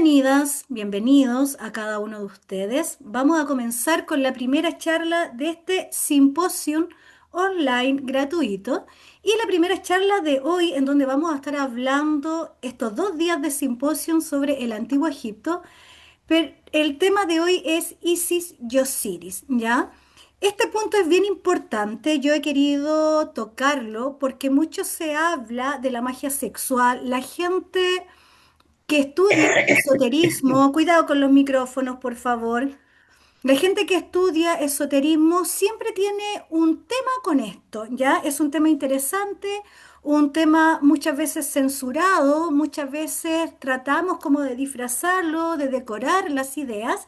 Bienvenidas, bienvenidos a cada uno de ustedes. Vamos a comenzar con la primera charla de este simposio online gratuito y la primera charla de hoy en donde vamos a estar hablando estos 2 días de simposio sobre el Antiguo Egipto. Pero el tema de hoy es Isis y Osiris, ¿ya? Este punto es bien importante, yo he querido tocarlo porque mucho se habla de la magia sexual, la gente que estudia esoterismo, cuidado con los micrófonos, por favor. La gente que estudia esoterismo siempre tiene un tema con esto, ¿ya? Es un tema interesante, un tema muchas veces censurado, muchas veces tratamos como de disfrazarlo, de decorar las ideas,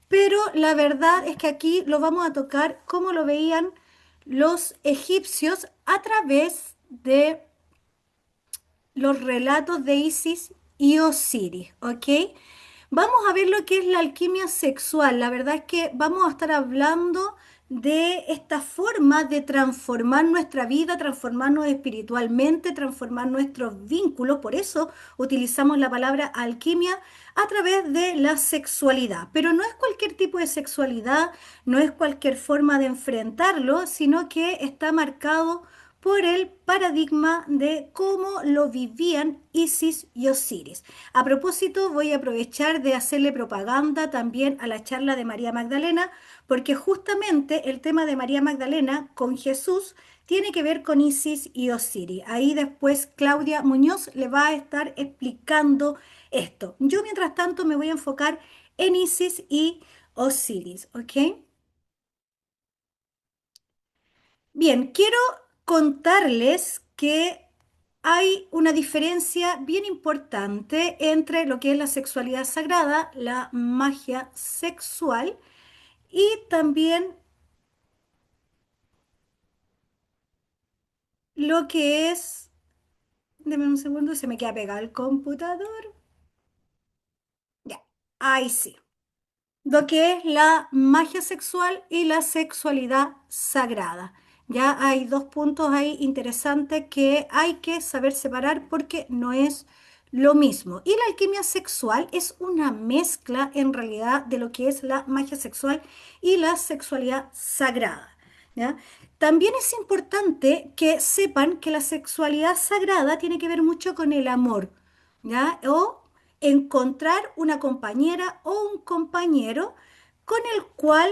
pero la verdad es que aquí lo vamos a tocar como lo veían los egipcios a través de los relatos de Isis y Osiris, ¿ok? Vamos a ver lo que es la alquimia sexual. La verdad es que vamos a estar hablando de esta forma de transformar nuestra vida, transformarnos espiritualmente, transformar nuestros vínculos. Por eso utilizamos la palabra alquimia a través de la sexualidad. Pero no es cualquier tipo de sexualidad, no es cualquier forma de enfrentarlo, sino que está marcado por el paradigma de cómo lo vivían Isis y Osiris. A propósito, voy a aprovechar de hacerle propaganda también a la charla de María Magdalena, porque justamente el tema de María Magdalena con Jesús tiene que ver con Isis y Osiris. Ahí después Claudia Muñoz le va a estar explicando esto. Yo mientras tanto me voy a enfocar en Isis y Osiris, ¿ok? Bien, quiero contarles que hay una diferencia bien importante entre lo que es la sexualidad sagrada, la magia sexual y también lo que es, deme un segundo, se me queda pegado el computador. Ya, ahí sí. Lo que es la magia sexual y la sexualidad sagrada. Ya hay dos puntos ahí interesantes que hay que saber separar porque no es lo mismo. Y la alquimia sexual es una mezcla en realidad de lo que es la magia sexual y la sexualidad sagrada. ¿Ya? También es importante que sepan que la sexualidad sagrada tiene que ver mucho con el amor, ¿ya? O encontrar una compañera o un compañero con el cual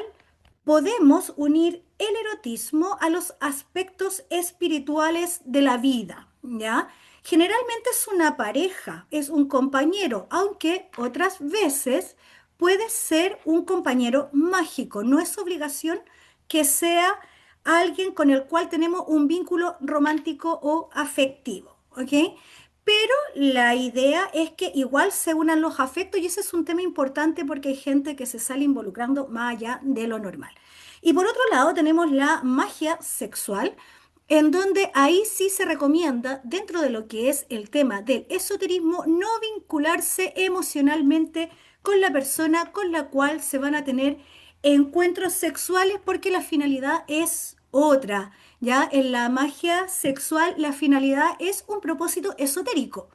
podemos unir el erotismo a los aspectos espirituales de la vida, ¿ya? Generalmente es una pareja, es un compañero, aunque otras veces puede ser un compañero mágico. No es obligación que sea alguien con el cual tenemos un vínculo romántico o afectivo, ¿ok? Pero la idea es que igual se unan los afectos y ese es un tema importante porque hay gente que se sale involucrando más allá de lo normal. Y por otro lado tenemos la magia sexual, en donde ahí sí se recomienda, dentro de lo que es el tema del esoterismo, no vincularse emocionalmente con la persona con la cual se van a tener encuentros sexuales porque la finalidad es otra. Ya en la magia sexual la finalidad es un propósito esotérico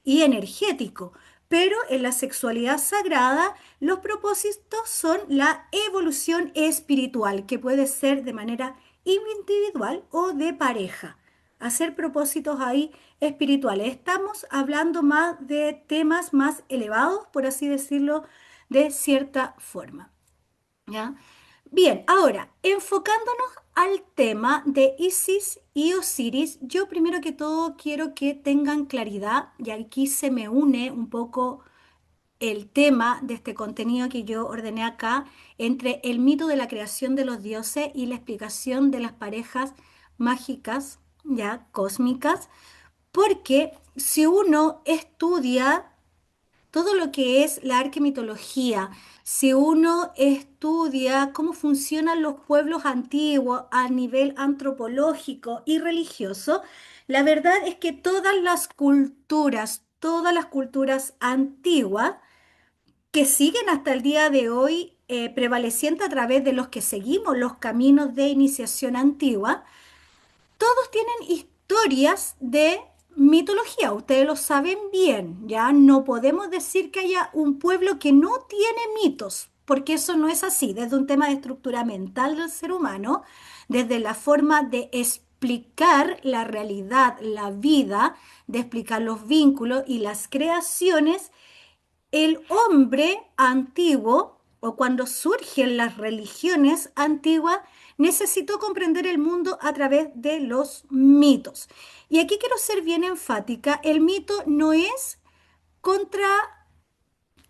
y energético, pero en la sexualidad sagrada los propósitos son la evolución espiritual, que puede ser de manera individual o de pareja. Hacer propósitos ahí espirituales. Estamos hablando más de temas más elevados, por así decirlo, de cierta forma. ¿Ya? Bien, ahora, enfocándonos al tema de Isis y Osiris, yo primero que todo quiero que tengan claridad, y aquí se me une un poco el tema de este contenido que yo ordené acá, entre el mito de la creación de los dioses y la explicación de las parejas mágicas, ya, cósmicas, porque si uno estudia todo lo que es la arquemitología, si uno estudia cómo funcionan los pueblos antiguos a nivel antropológico y religioso, la verdad es que todas las culturas antiguas, que siguen hasta el día de hoy prevaleciendo a través de los que seguimos los caminos de iniciación antigua, todos tienen historias de mitología, ustedes lo saben bien, ya no podemos decir que haya un pueblo que no tiene mitos, porque eso no es así, desde un tema de estructura mental del ser humano, desde la forma de explicar la realidad, la vida, de explicar los vínculos y las creaciones. El hombre antiguo, o cuando surgen las religiones antiguas, necesitó comprender el mundo a través de los mitos. Y aquí quiero ser bien enfática, el mito no es contra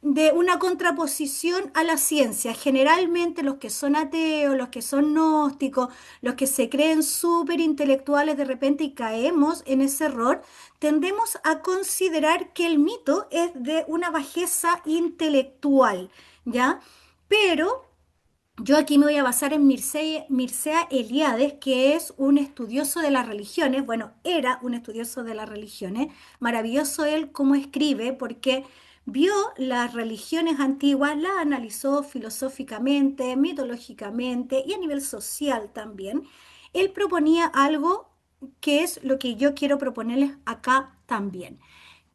de una contraposición a la ciencia. Generalmente los que son ateos, los que son gnósticos, los que se creen súper intelectuales de repente y caemos en ese error, tendemos a considerar que el mito es de una bajeza intelectual, ¿ya? Pero yo aquí me voy a basar en Mircea Eliades, que es un estudioso de las religiones, bueno, era un estudioso de las religiones, maravilloso él cómo escribe, porque vio las religiones antiguas, las analizó filosóficamente, mitológicamente y a nivel social también. Él proponía algo que es lo que yo quiero proponerles acá también,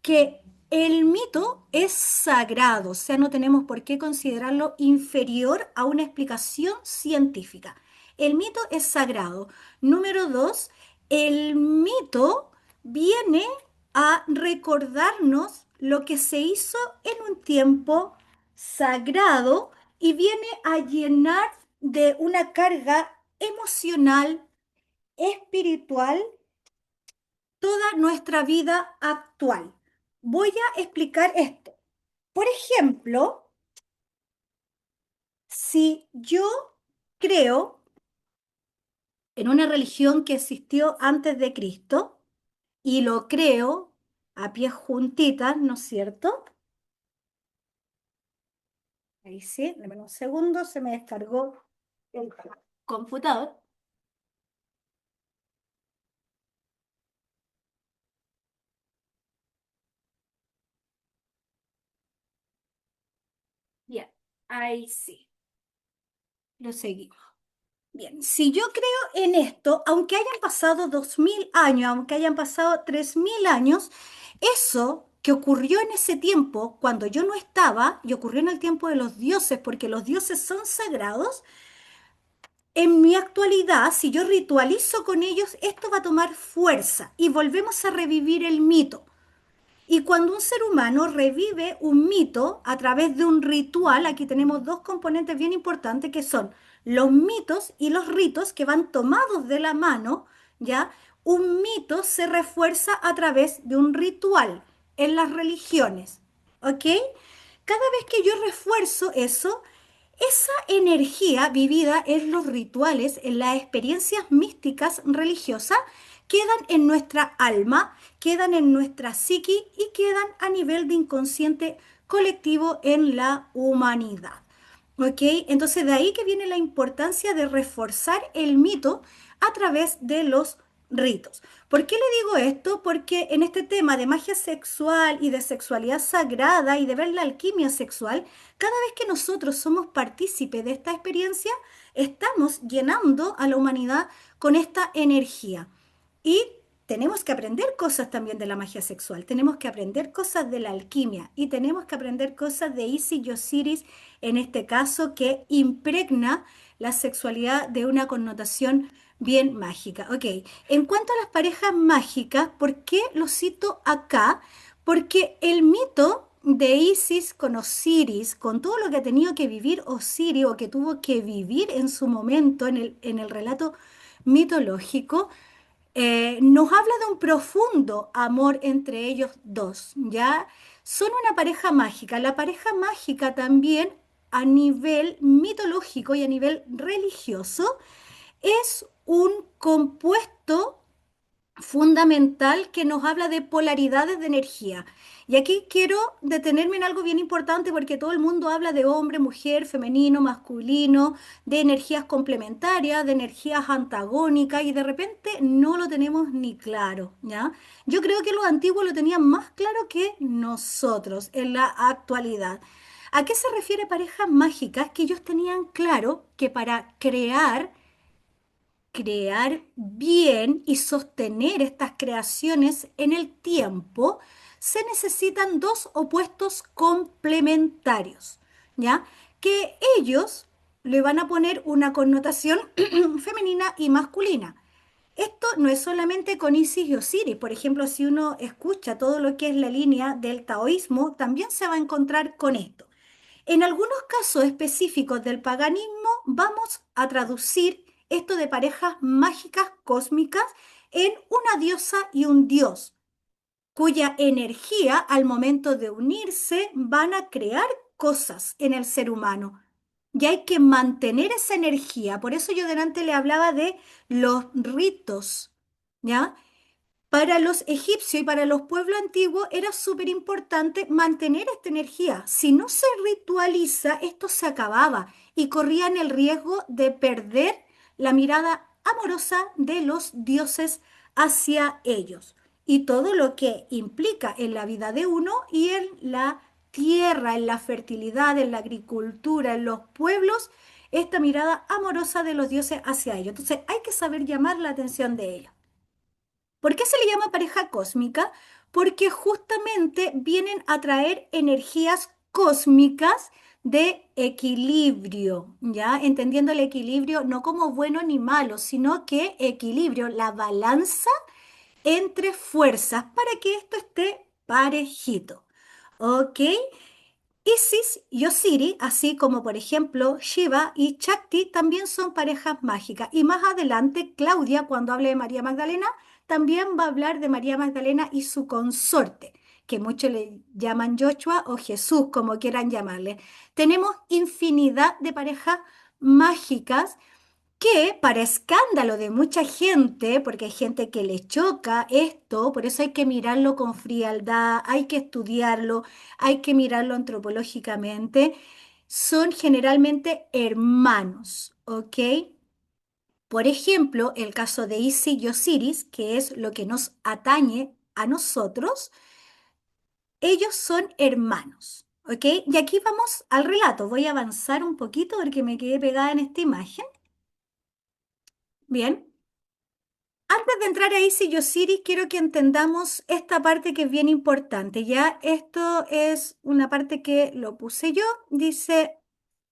que el mito es sagrado, o sea, no tenemos por qué considerarlo inferior a una explicación científica. El mito es sagrado. Número dos, el mito viene a recordarnos lo que se hizo en un tiempo sagrado y viene a llenar de una carga emocional, espiritual, toda nuestra vida actual. Voy a explicar esto. Por ejemplo, si yo creo en una religión que existió antes de Cristo y lo creo a pies juntitas, ¿no es cierto? Ahí sí, dame un segundo, se me descargó el computador. Bien, ahí sí, lo seguimos. Bien, si yo creo en esto, aunque hayan pasado 2000 años, aunque hayan pasado 3000 años, eso que ocurrió en ese tiempo, cuando yo no estaba, y ocurrió en el tiempo de los dioses, porque los dioses son sagrados, en mi actualidad, si yo ritualizo con ellos, esto va a tomar fuerza y volvemos a revivir el mito. Y cuando un ser humano revive un mito a través de un ritual, aquí tenemos dos componentes bien importantes que son los mitos y los ritos que van tomados de la mano, ¿ya? Un mito se refuerza a través de un ritual en las religiones, ¿ok? Cada vez que yo refuerzo eso, esa energía vivida en los rituales, en las experiencias místicas religiosas, quedan en nuestra alma, quedan en nuestra psiqui y quedan a nivel de inconsciente colectivo en la humanidad. ¿Ok? Entonces de ahí que viene la importancia de reforzar el mito a través de los ritos. ¿Por qué le digo esto? Porque en este tema de magia sexual y de sexualidad sagrada y de ver la alquimia sexual, cada vez que nosotros somos partícipes de esta experiencia, estamos llenando a la humanidad con esta energía. Y tenemos que aprender cosas también de la magia sexual, tenemos que aprender cosas de la alquimia y tenemos que aprender cosas de Isis y Osiris, en este caso, que impregna la sexualidad de una connotación bien mágica. Ok, en cuanto a las parejas mágicas, ¿por qué lo cito acá? Porque el mito de Isis con Osiris, con todo lo que ha tenido que vivir Osiris o que tuvo que vivir en su momento en el relato mitológico, nos habla de un profundo amor entre ellos dos, ¿ya? Son una pareja mágica. La pareja mágica también a nivel mitológico y a nivel religioso es un compuesto fundamental que nos habla de polaridades de energía. Y aquí quiero detenerme en algo bien importante porque todo el mundo habla de hombre, mujer, femenino, masculino, de energías complementarias, de energías antagónicas y de repente no lo tenemos ni claro, ¿ya? Yo creo que los antiguos lo tenían más claro que nosotros en la actualidad. ¿A qué se refiere parejas mágicas? Que ellos tenían claro que para crear crear bien y sostener estas creaciones en el tiempo, se necesitan dos opuestos complementarios, ¿ya? Que ellos le van a poner una connotación femenina y masculina. Esto no es solamente con Isis y Osiris. Por ejemplo, si uno escucha todo lo que es la línea del taoísmo, también se va a encontrar con esto. En algunos casos específicos del paganismo, vamos a traducir esto de parejas mágicas cósmicas en una diosa y un dios, cuya energía al momento de unirse van a crear cosas en el ser humano. Y hay que mantener esa energía. Por eso yo delante le hablaba de los ritos, ¿ya? Para los egipcios y para los pueblos antiguos era súper importante mantener esta energía. Si no se ritualiza, esto se acababa y corrían el riesgo de perder la mirada amorosa de los dioses hacia ellos y todo lo que implica en la vida de uno y en la tierra, en la fertilidad, en la agricultura, en los pueblos, esta mirada amorosa de los dioses hacia ellos. Entonces hay que saber llamar la atención de ellos. ¿Por qué se le llama pareja cósmica? Porque justamente vienen a traer energías cósmicas de equilibrio, ¿ya? Entendiendo el equilibrio no como bueno ni malo, sino que equilibrio, la balanza entre fuerzas para que esto esté parejito. ¿Ok? Isis y Osiris, así como por ejemplo Shiva y Shakti, también son parejas mágicas. Y más adelante, Claudia, cuando hable de María Magdalena, también va a hablar de María Magdalena y su consorte, que muchos le llaman Joshua o Jesús, como quieran llamarle. Tenemos infinidad de parejas mágicas que para escándalo de mucha gente, porque hay gente que le choca esto, por eso hay que mirarlo con frialdad, hay que estudiarlo, hay que mirarlo antropológicamente, son generalmente hermanos, ¿ok? Por ejemplo, el caso de Isis y Osiris, que es lo que nos atañe a nosotros, ellos son hermanos, ¿ok? Y aquí vamos al relato. Voy a avanzar un poquito porque me quedé pegada en esta imagen. Bien. Antes de entrar a Isis y Osiris, quiero que entendamos esta parte que es bien importante. Ya esto es una parte que lo puse yo. Dice,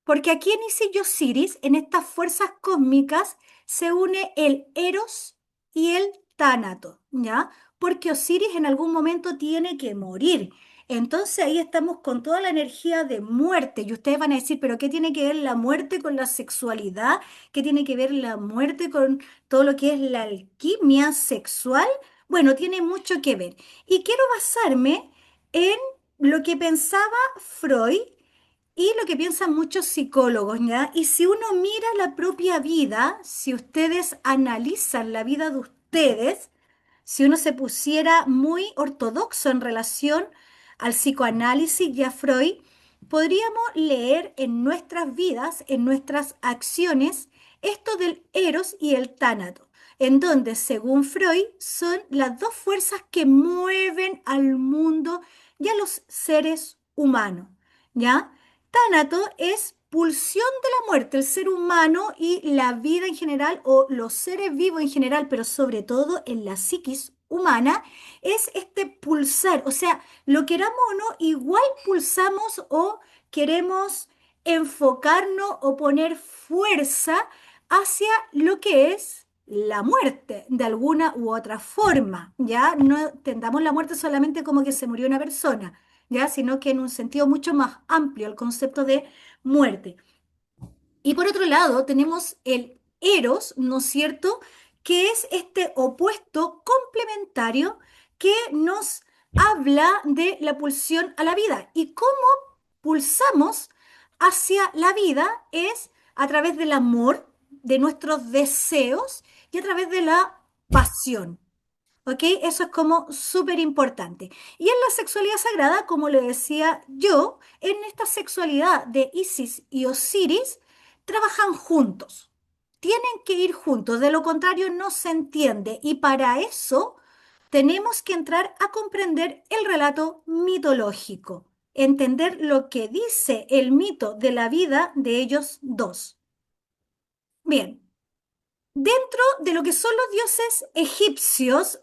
porque aquí en Isis y Osiris, en estas fuerzas cósmicas, se une el Eros y el Tánato, ¿ya? Porque Osiris en algún momento tiene que morir. Entonces ahí estamos con toda la energía de muerte. Y ustedes van a decir, ¿pero qué tiene que ver la muerte con la sexualidad? ¿Qué tiene que ver la muerte con todo lo que es la alquimia sexual? Bueno, tiene mucho que ver. Y quiero basarme en lo que pensaba Freud y lo que piensan muchos psicólogos, ¿ya? Y si uno mira la propia vida, si ustedes analizan la vida de ustedes, si uno se pusiera muy ortodoxo en relación al psicoanálisis y a Freud, podríamos leer en nuestras vidas, en nuestras acciones, esto del eros y el tánato, en donde, según Freud, son las dos fuerzas que mueven al mundo y a los seres humanos, ¿ya? Tánato es pulsión de la muerte, el ser humano y la vida en general, o los seres vivos en general, pero sobre todo en la psiquis humana, es este pulsar. O sea, lo queramos o no, igual pulsamos o queremos enfocarnos o poner fuerza hacia lo que es la muerte, de alguna u otra forma. Ya no entendamos la muerte solamente como que se murió una persona, ya, sino que en un sentido mucho más amplio, el concepto de muerte. Y por otro lado, tenemos el eros, ¿no es cierto? Que es este opuesto complementario que nos habla de la pulsión a la vida. Y cómo pulsamos hacia la vida es a través del amor, de nuestros deseos y a través de la pasión. ¿Ok? Eso es como súper importante. Y en la sexualidad sagrada, como le decía yo, en esta sexualidad de Isis y Osiris, trabajan juntos. Tienen que ir juntos, de lo contrario no se entiende. Y para eso tenemos que entrar a comprender el relato mitológico, entender lo que dice el mito de la vida de ellos dos. Bien. Dentro de lo que son los dioses egipcios,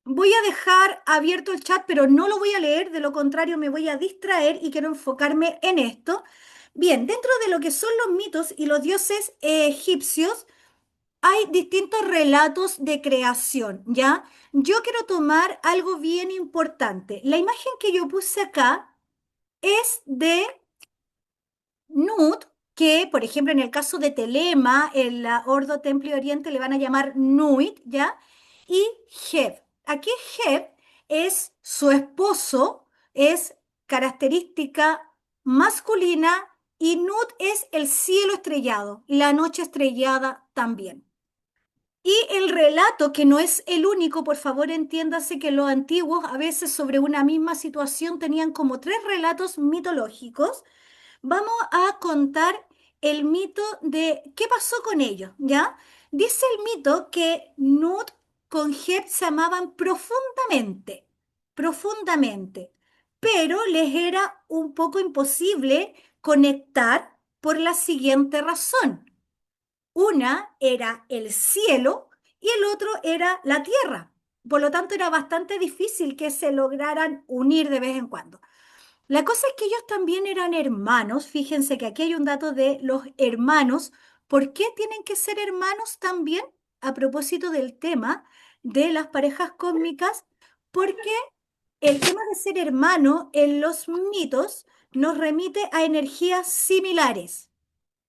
voy a dejar abierto el chat, pero no lo voy a leer, de lo contrario me voy a distraer y quiero enfocarme en esto. Bien, dentro de lo que son los mitos y los dioses egipcios, hay distintos relatos de creación, ¿ya? Yo quiero tomar algo bien importante. La imagen que yo puse acá es de Nut, que por ejemplo en el caso de Telema, en la Ordo Templo Oriente le van a llamar Nuit, ¿ya? Y Heb. Aquí Heb es su esposo, es característica masculina y Nut es el cielo estrellado, la noche estrellada también. Y el relato, que no es el único, por favor entiéndase que los antiguos a veces sobre una misma situación tenían como tres relatos mitológicos. Vamos a contar el mito de qué pasó con ellos, ¿ya? Dice el mito que Nut con Heb se amaban profundamente, profundamente, pero les era un poco imposible conectar por la siguiente razón. Una era el cielo y el otro era la tierra. Por lo tanto, era bastante difícil que se lograran unir de vez en cuando. La cosa es que ellos también eran hermanos. Fíjense que aquí hay un dato de los hermanos. ¿Por qué tienen que ser hermanos también? A propósito del tema de las parejas cósmicas, porque el tema de ser hermano en los mitos nos remite a energías similares.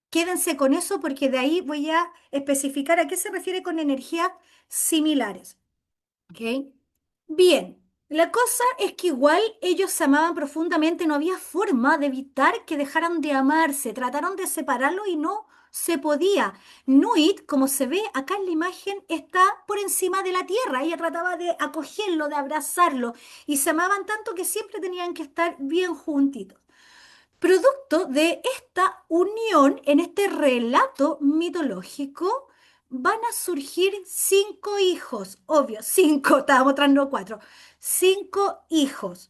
Quédense con eso porque de ahí voy a especificar a qué se refiere con energías similares. ¿Ok? Bien, la cosa es que igual ellos se amaban profundamente, no había forma de evitar que dejaran de amarse, trataron de separarlo y no se podía. Nuit, como se ve acá en la imagen, está por encima de la tierra, ella trataba de acogerlo, de abrazarlo y se amaban tanto que siempre tenían que estar bien juntitos. Producto de esta unión, en este relato mitológico, van a surgir cinco hijos, obvio, cinco, estábamos mostrando cuatro, cinco hijos.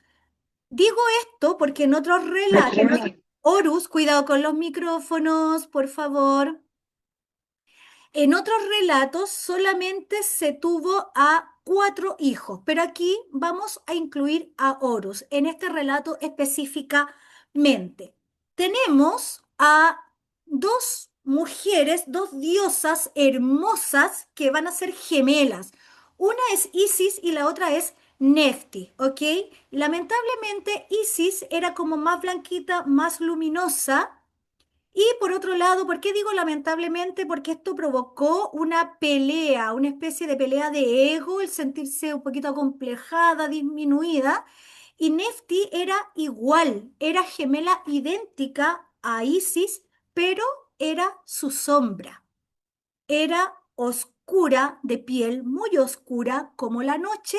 Digo esto porque en otros relatos, Horus, cuidado con los micrófonos, por favor. En otros relatos solamente se tuvo a cuatro hijos, pero aquí vamos a incluir a Horus en este relato específicamente. Tenemos a dos mujeres, dos diosas hermosas que van a ser gemelas. Una es Isis y la otra es Nefti, ¿ok? Lamentablemente Isis era como más blanquita, más luminosa, y por otro lado, ¿por qué digo lamentablemente? Porque esto provocó una pelea, una especie de pelea de ego, el sentirse un poquito acomplejada, disminuida. Y Nefti era igual, era gemela idéntica a Isis, pero era su sombra. Era oscura de piel, muy oscura como la noche,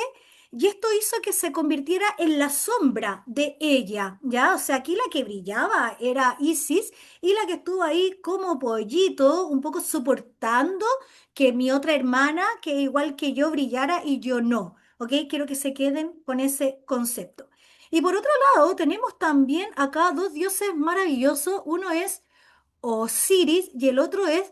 y esto hizo que se convirtiera en la sombra de ella, ¿ya? O sea, aquí la que brillaba era Isis y la que estuvo ahí como pollito, un poco soportando que mi otra hermana, que igual que yo, brillara y yo no, ¿ok? Quiero que se queden con ese concepto. Y por otro lado, tenemos también acá dos dioses maravillosos. Uno es Osiris y el otro es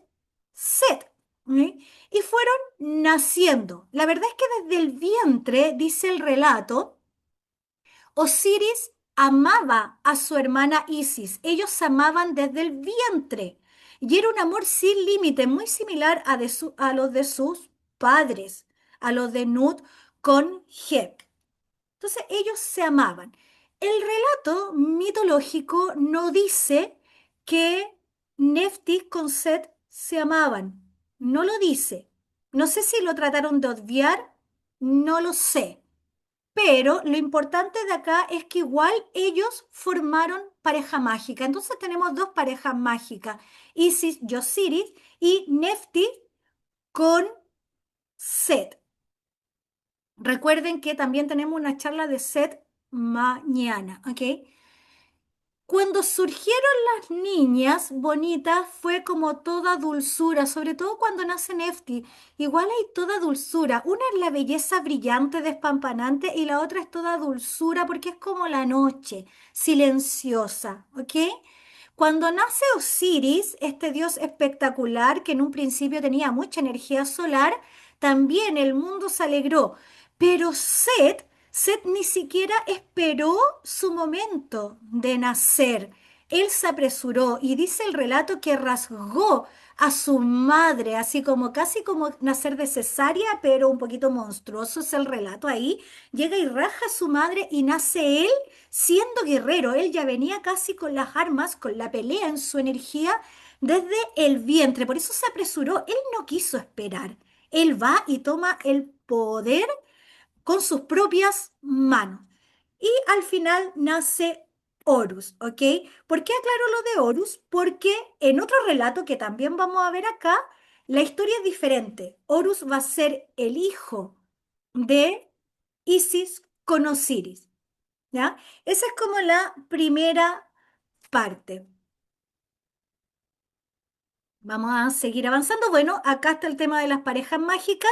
Set. ¿Sí? Y fueron naciendo. La verdad es que desde el vientre, dice el relato, Osiris amaba a su hermana Isis. Ellos se amaban desde el vientre. Y era un amor sin límite, muy similar a los de sus padres, a los de Nut con Heb. Entonces ellos se amaban. El relato mitológico no dice que Neftis con Set se amaban. No lo dice. No sé si lo trataron de obviar, no lo sé. Pero lo importante de acá es que igual ellos formaron pareja mágica. Entonces tenemos dos parejas mágicas, Isis y Osiris y Neftis con Set. Recuerden que también tenemos una charla de Set mañana, ¿ok? Cuando surgieron las niñas bonitas fue como toda dulzura, sobre todo cuando nace Nefti. Igual hay toda dulzura. Una es la belleza brillante, despampanante, y la otra es toda dulzura porque es como la noche, silenciosa, ¿ok? Cuando nace Osiris, este dios espectacular que en un principio tenía mucha energía solar, también el mundo se alegró. Pero Set ni siquiera esperó su momento de nacer. Él se apresuró y dice el relato que rasgó a su madre, así como casi como nacer de cesárea, pero un poquito monstruoso es el relato ahí. Llega y raja a su madre y nace él siendo guerrero. Él ya venía casi con las armas, con la pelea en su energía desde el vientre. Por eso se apresuró. Él no quiso esperar. Él va y toma el poder con sus propias manos. Y al final nace Horus, ¿ok? ¿Por qué aclaro lo de Horus? Porque en otro relato que también vamos a ver acá, la historia es diferente. Horus va a ser el hijo de Isis con Osiris, ¿ya? Esa es como la primera parte. Vamos a seguir avanzando. Bueno, acá está el tema de las parejas mágicas.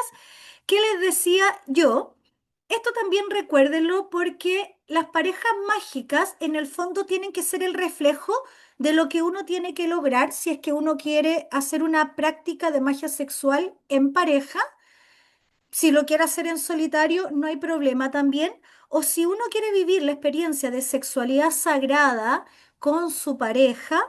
¿Qué les decía yo? Esto también recuérdenlo porque las parejas mágicas en el fondo tienen que ser el reflejo de lo que uno tiene que lograr si es que uno quiere hacer una práctica de magia sexual en pareja. Si lo quiere hacer en solitario, no hay problema también. O si uno quiere vivir la experiencia de sexualidad sagrada con su pareja,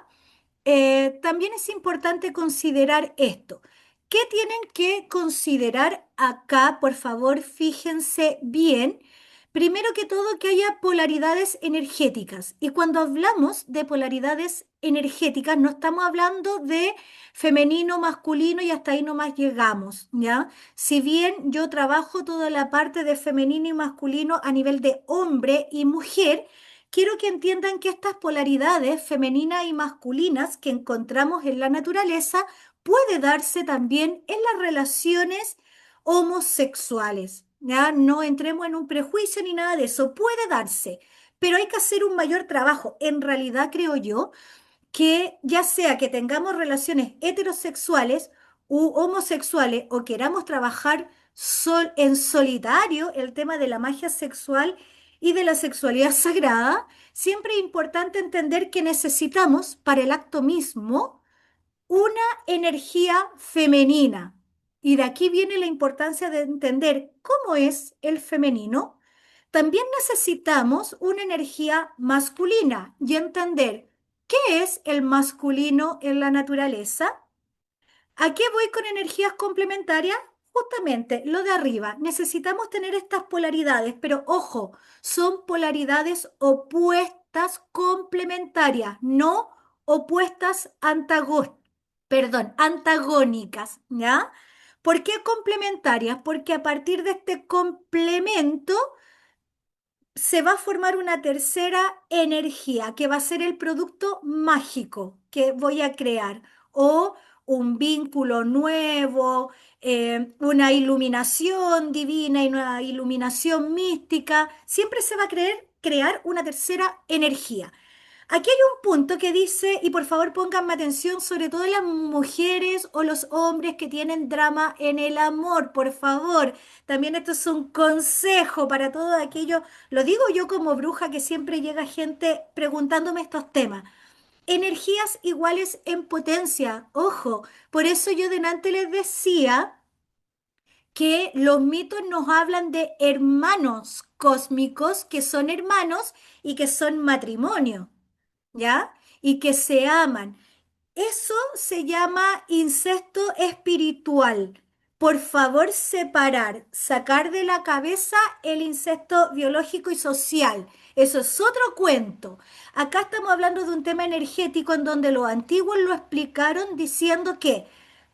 también es importante considerar esto. ¿Qué tienen que considerar acá? Por favor, fíjense bien. Primero que todo, que haya polaridades energéticas. Y cuando hablamos de polaridades energéticas, no estamos hablando de femenino, masculino y hasta ahí nomás llegamos, ¿ya? Si bien yo trabajo toda la parte de femenino y masculino a nivel de hombre y mujer, quiero que entiendan que estas polaridades femeninas y masculinas que encontramos en la naturaleza puede darse también en las relaciones homosexuales. ¿Ya? No entremos en un prejuicio ni nada de eso, puede darse, pero hay que hacer un mayor trabajo. En realidad creo yo que ya sea que tengamos relaciones heterosexuales u homosexuales o queramos trabajar en solitario el tema de la magia sexual y de la sexualidad sagrada, siempre es importante entender que necesitamos para el acto mismo una energía femenina. Y de aquí viene la importancia de entender cómo es el femenino. También necesitamos una energía masculina y entender qué es el masculino en la naturaleza. ¿A qué voy con energías complementarias? Justamente lo de arriba. Necesitamos tener estas polaridades, pero ojo, son polaridades opuestas complementarias, no opuestas antagónicas, ¿ya? ¿Por qué complementarias? Porque a partir de este complemento se va a formar una tercera energía que va a ser el producto mágico que voy a crear o un vínculo nuevo, una iluminación divina y una iluminación mística. Siempre se va a crear una tercera energía. Aquí hay un punto que dice, y por favor pónganme atención, sobre todo las mujeres o los hombres que tienen drama en el amor, por favor. También esto es un consejo para todo aquello, lo digo yo como bruja que siempre llega gente preguntándome estos temas. Energías iguales en potencia, ojo, por eso yo delante les decía que los mitos nos hablan de hermanos cósmicos que son hermanos y que son matrimonio. ¿Ya? Y que se aman. Eso se llama incesto espiritual. Por favor, separar, sacar de la cabeza el incesto biológico y social. Eso es otro cuento. Acá estamos hablando de un tema energético en donde los antiguos lo explicaron diciendo que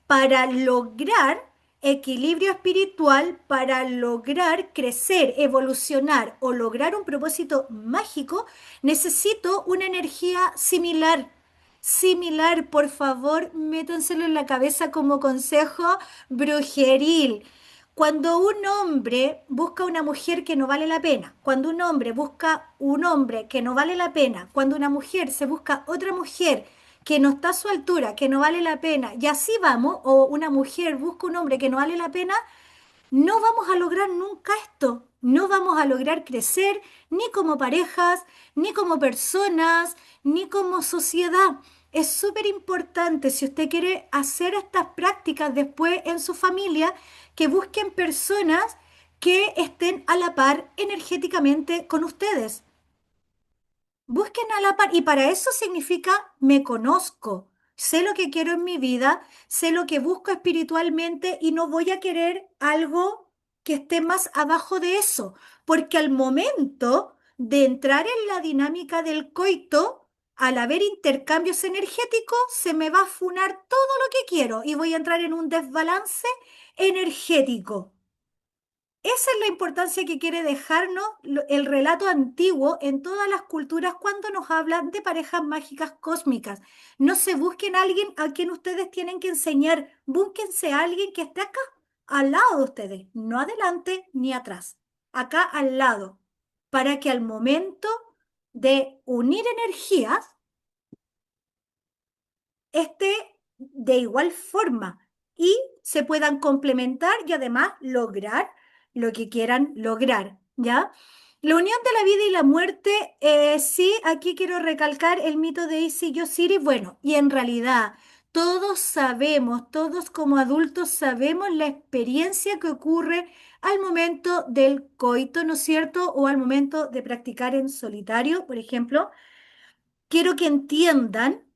para lograr equilibrio espiritual, para lograr crecer, evolucionar o lograr un propósito mágico, necesito una energía similar. Similar, por favor, métanselo en la cabeza como consejo brujeril. Cuando un hombre busca una mujer que no vale la pena, cuando un hombre busca un hombre que no vale la pena, cuando una mujer se busca otra mujer que no está a su altura, que no vale la pena, y así vamos, o una mujer busca un hombre que no vale la pena, no vamos a lograr nunca esto. No vamos a lograr crecer ni como parejas, ni como personas, ni como sociedad. Es súper importante, si usted quiere hacer estas prácticas después en su familia, que busquen personas que estén a la par energéticamente con ustedes. Busquen a la par, y para eso significa me conozco, sé lo que quiero en mi vida, sé lo que busco espiritualmente y no voy a querer algo que esté más abajo de eso, porque al momento de entrar en la dinámica del coito, al haber intercambios energéticos, se me va a funar todo lo que quiero y voy a entrar en un desbalance energético. Esa es la importancia que quiere dejarnos el relato antiguo en todas las culturas cuando nos hablan de parejas mágicas cósmicas. No se busquen a alguien a quien ustedes tienen que enseñar, búsquense a alguien que esté acá, al lado de ustedes, no adelante ni atrás, acá al lado, para que al momento de unir energías, esté de igual forma y se puedan complementar y además lograr lo que quieran lograr, ¿ya? La unión de la vida y la muerte, sí, aquí quiero recalcar el mito de Isis y Osiris, bueno, y en realidad todos sabemos, todos como adultos sabemos la experiencia que ocurre al momento del coito, ¿no es cierto? O al momento de practicar en solitario, por ejemplo. Quiero que entiendan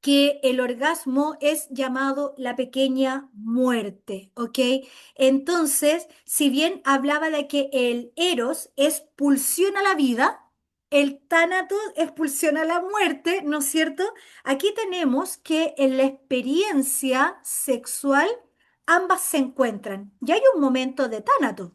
que el orgasmo es llamado la pequeña muerte, ¿ok? Entonces, si bien hablaba de que el eros es pulsión a la vida, el tánatos es pulsión a la muerte, ¿no es cierto? Aquí tenemos que en la experiencia sexual ambas se encuentran. Y hay un momento de tánatos.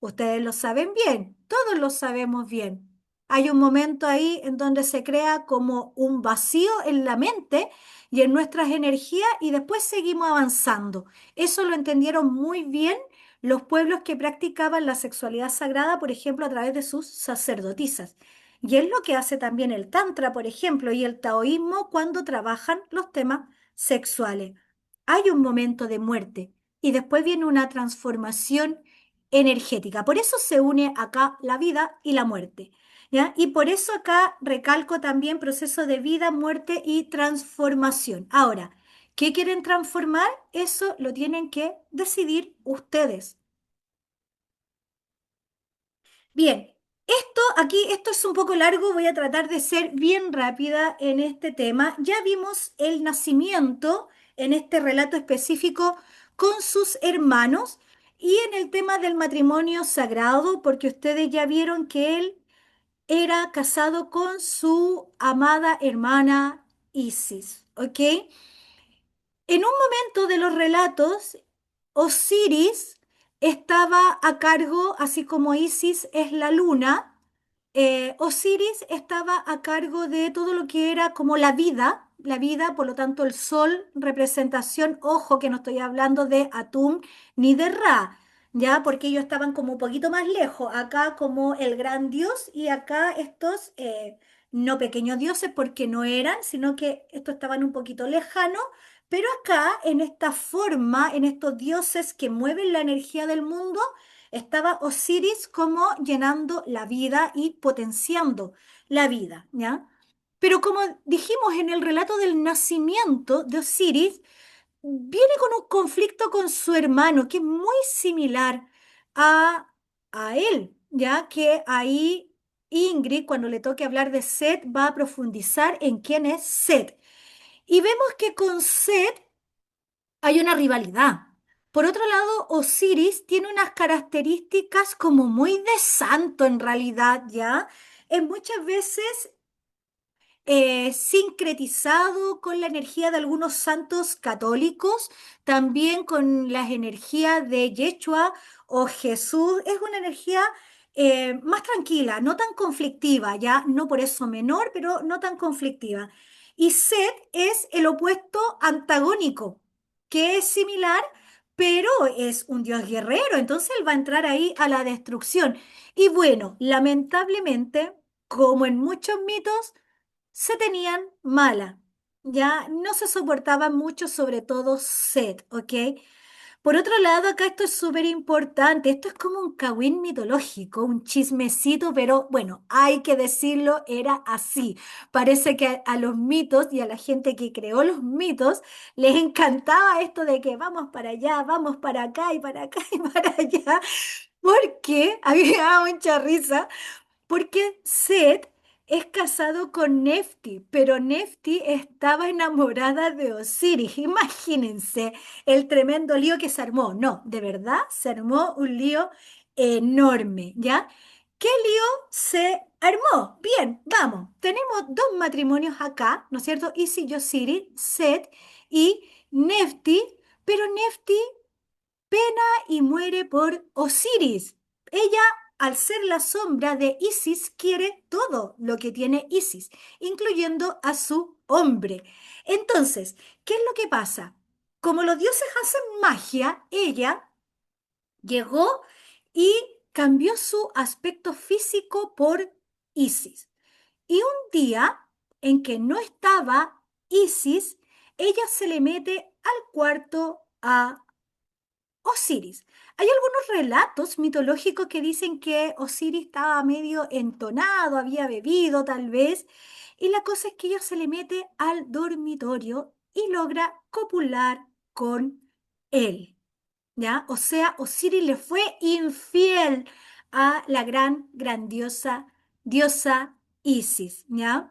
Ustedes lo saben bien, todos lo sabemos bien. Hay un momento ahí en donde se crea como un vacío en la mente y en nuestras energías y después seguimos avanzando. Eso lo entendieron muy bien los pueblos que practicaban la sexualidad sagrada, por ejemplo, a través de sus sacerdotisas. Y es lo que hace también el Tantra, por ejemplo, y el taoísmo cuando trabajan los temas sexuales. Hay un momento de muerte y después viene una transformación energética. Por eso se une acá la vida y la muerte, ¿ya? Y por eso acá recalco también proceso de vida, muerte y transformación. Ahora, ¿qué quieren transformar? Eso lo tienen que decidir ustedes. Bien, esto es un poco largo, voy a tratar de ser bien rápida en este tema. Ya vimos el nacimiento en este relato específico con sus hermanos y en el tema del matrimonio sagrado, porque ustedes ya vieron que él era casado con su amada hermana Isis, ¿ok? En un momento de los relatos, Osiris estaba a cargo, así como Isis es la luna, Osiris estaba a cargo de todo lo que era como la vida, por lo tanto el sol, representación, ojo que no estoy hablando de Atum ni de Ra, ya, porque ellos estaban como un poquito más lejos, acá como el gran dios y acá estos, no pequeños dioses porque no eran, sino que estos estaban un poquito lejanos, pero acá en esta forma, en estos dioses que mueven la energía del mundo, estaba Osiris como llenando la vida y potenciando la vida, ¿ya? Pero como dijimos en el relato del nacimiento de Osiris, viene con un conflicto con su hermano que es muy similar a, a él, ¿ya? Que ahí Ingrid, cuando le toque hablar de Set, va a profundizar en quién es Set. Y vemos que con Set hay una rivalidad. Por otro lado, Osiris tiene unas características como muy de santo en realidad, ¿ya? Es muchas veces sincretizado con la energía de algunos santos católicos, también con las energías de Yeshua o Jesús. Es una energía más tranquila, no tan conflictiva, ya no por eso menor, pero no tan conflictiva. Y Set es el opuesto antagónico, que es similar, pero es un dios guerrero, entonces él va a entrar ahí a la destrucción. Y bueno, lamentablemente, como en muchos mitos, se tenían mala, ya no se soportaban mucho, sobre todo Set, ¿ok? Por otro lado, acá esto es súper importante. Esto es como un cagüín mitológico, un chismecito, pero bueno, hay que decirlo, era así. Parece que a los mitos y a la gente que creó los mitos les encantaba esto de que vamos para allá, vamos para acá y para acá y para allá, porque a mí me daba mucha risa porque Seth es casado con Nefti, pero Nefti estaba enamorada de Osiris. Imagínense el tremendo lío que se armó. No, de verdad, se armó un lío enorme, ¿ya? ¿Qué lío se armó? Bien, vamos. Tenemos dos matrimonios acá, ¿no es cierto? Isis y Osiris, Seth y Nefti, pero Nefti y muere por Osiris. Ella, al ser la sombra de Isis, quiere todo lo que tiene Isis, incluyendo a su hombre. Entonces, ¿qué es lo que pasa? Como los dioses hacen magia, ella llegó y cambió su aspecto físico por Isis. Y un día en que no estaba Isis, ella se le mete al cuarto a Osiris. Hay algunos relatos mitológicos que dicen que Osiris estaba medio entonado, había bebido tal vez, y la cosa es que ella se le mete al dormitorio y logra copular con él, ¿ya? O sea, Osiris le fue infiel a la gran, grandiosa diosa Isis, ¿ya?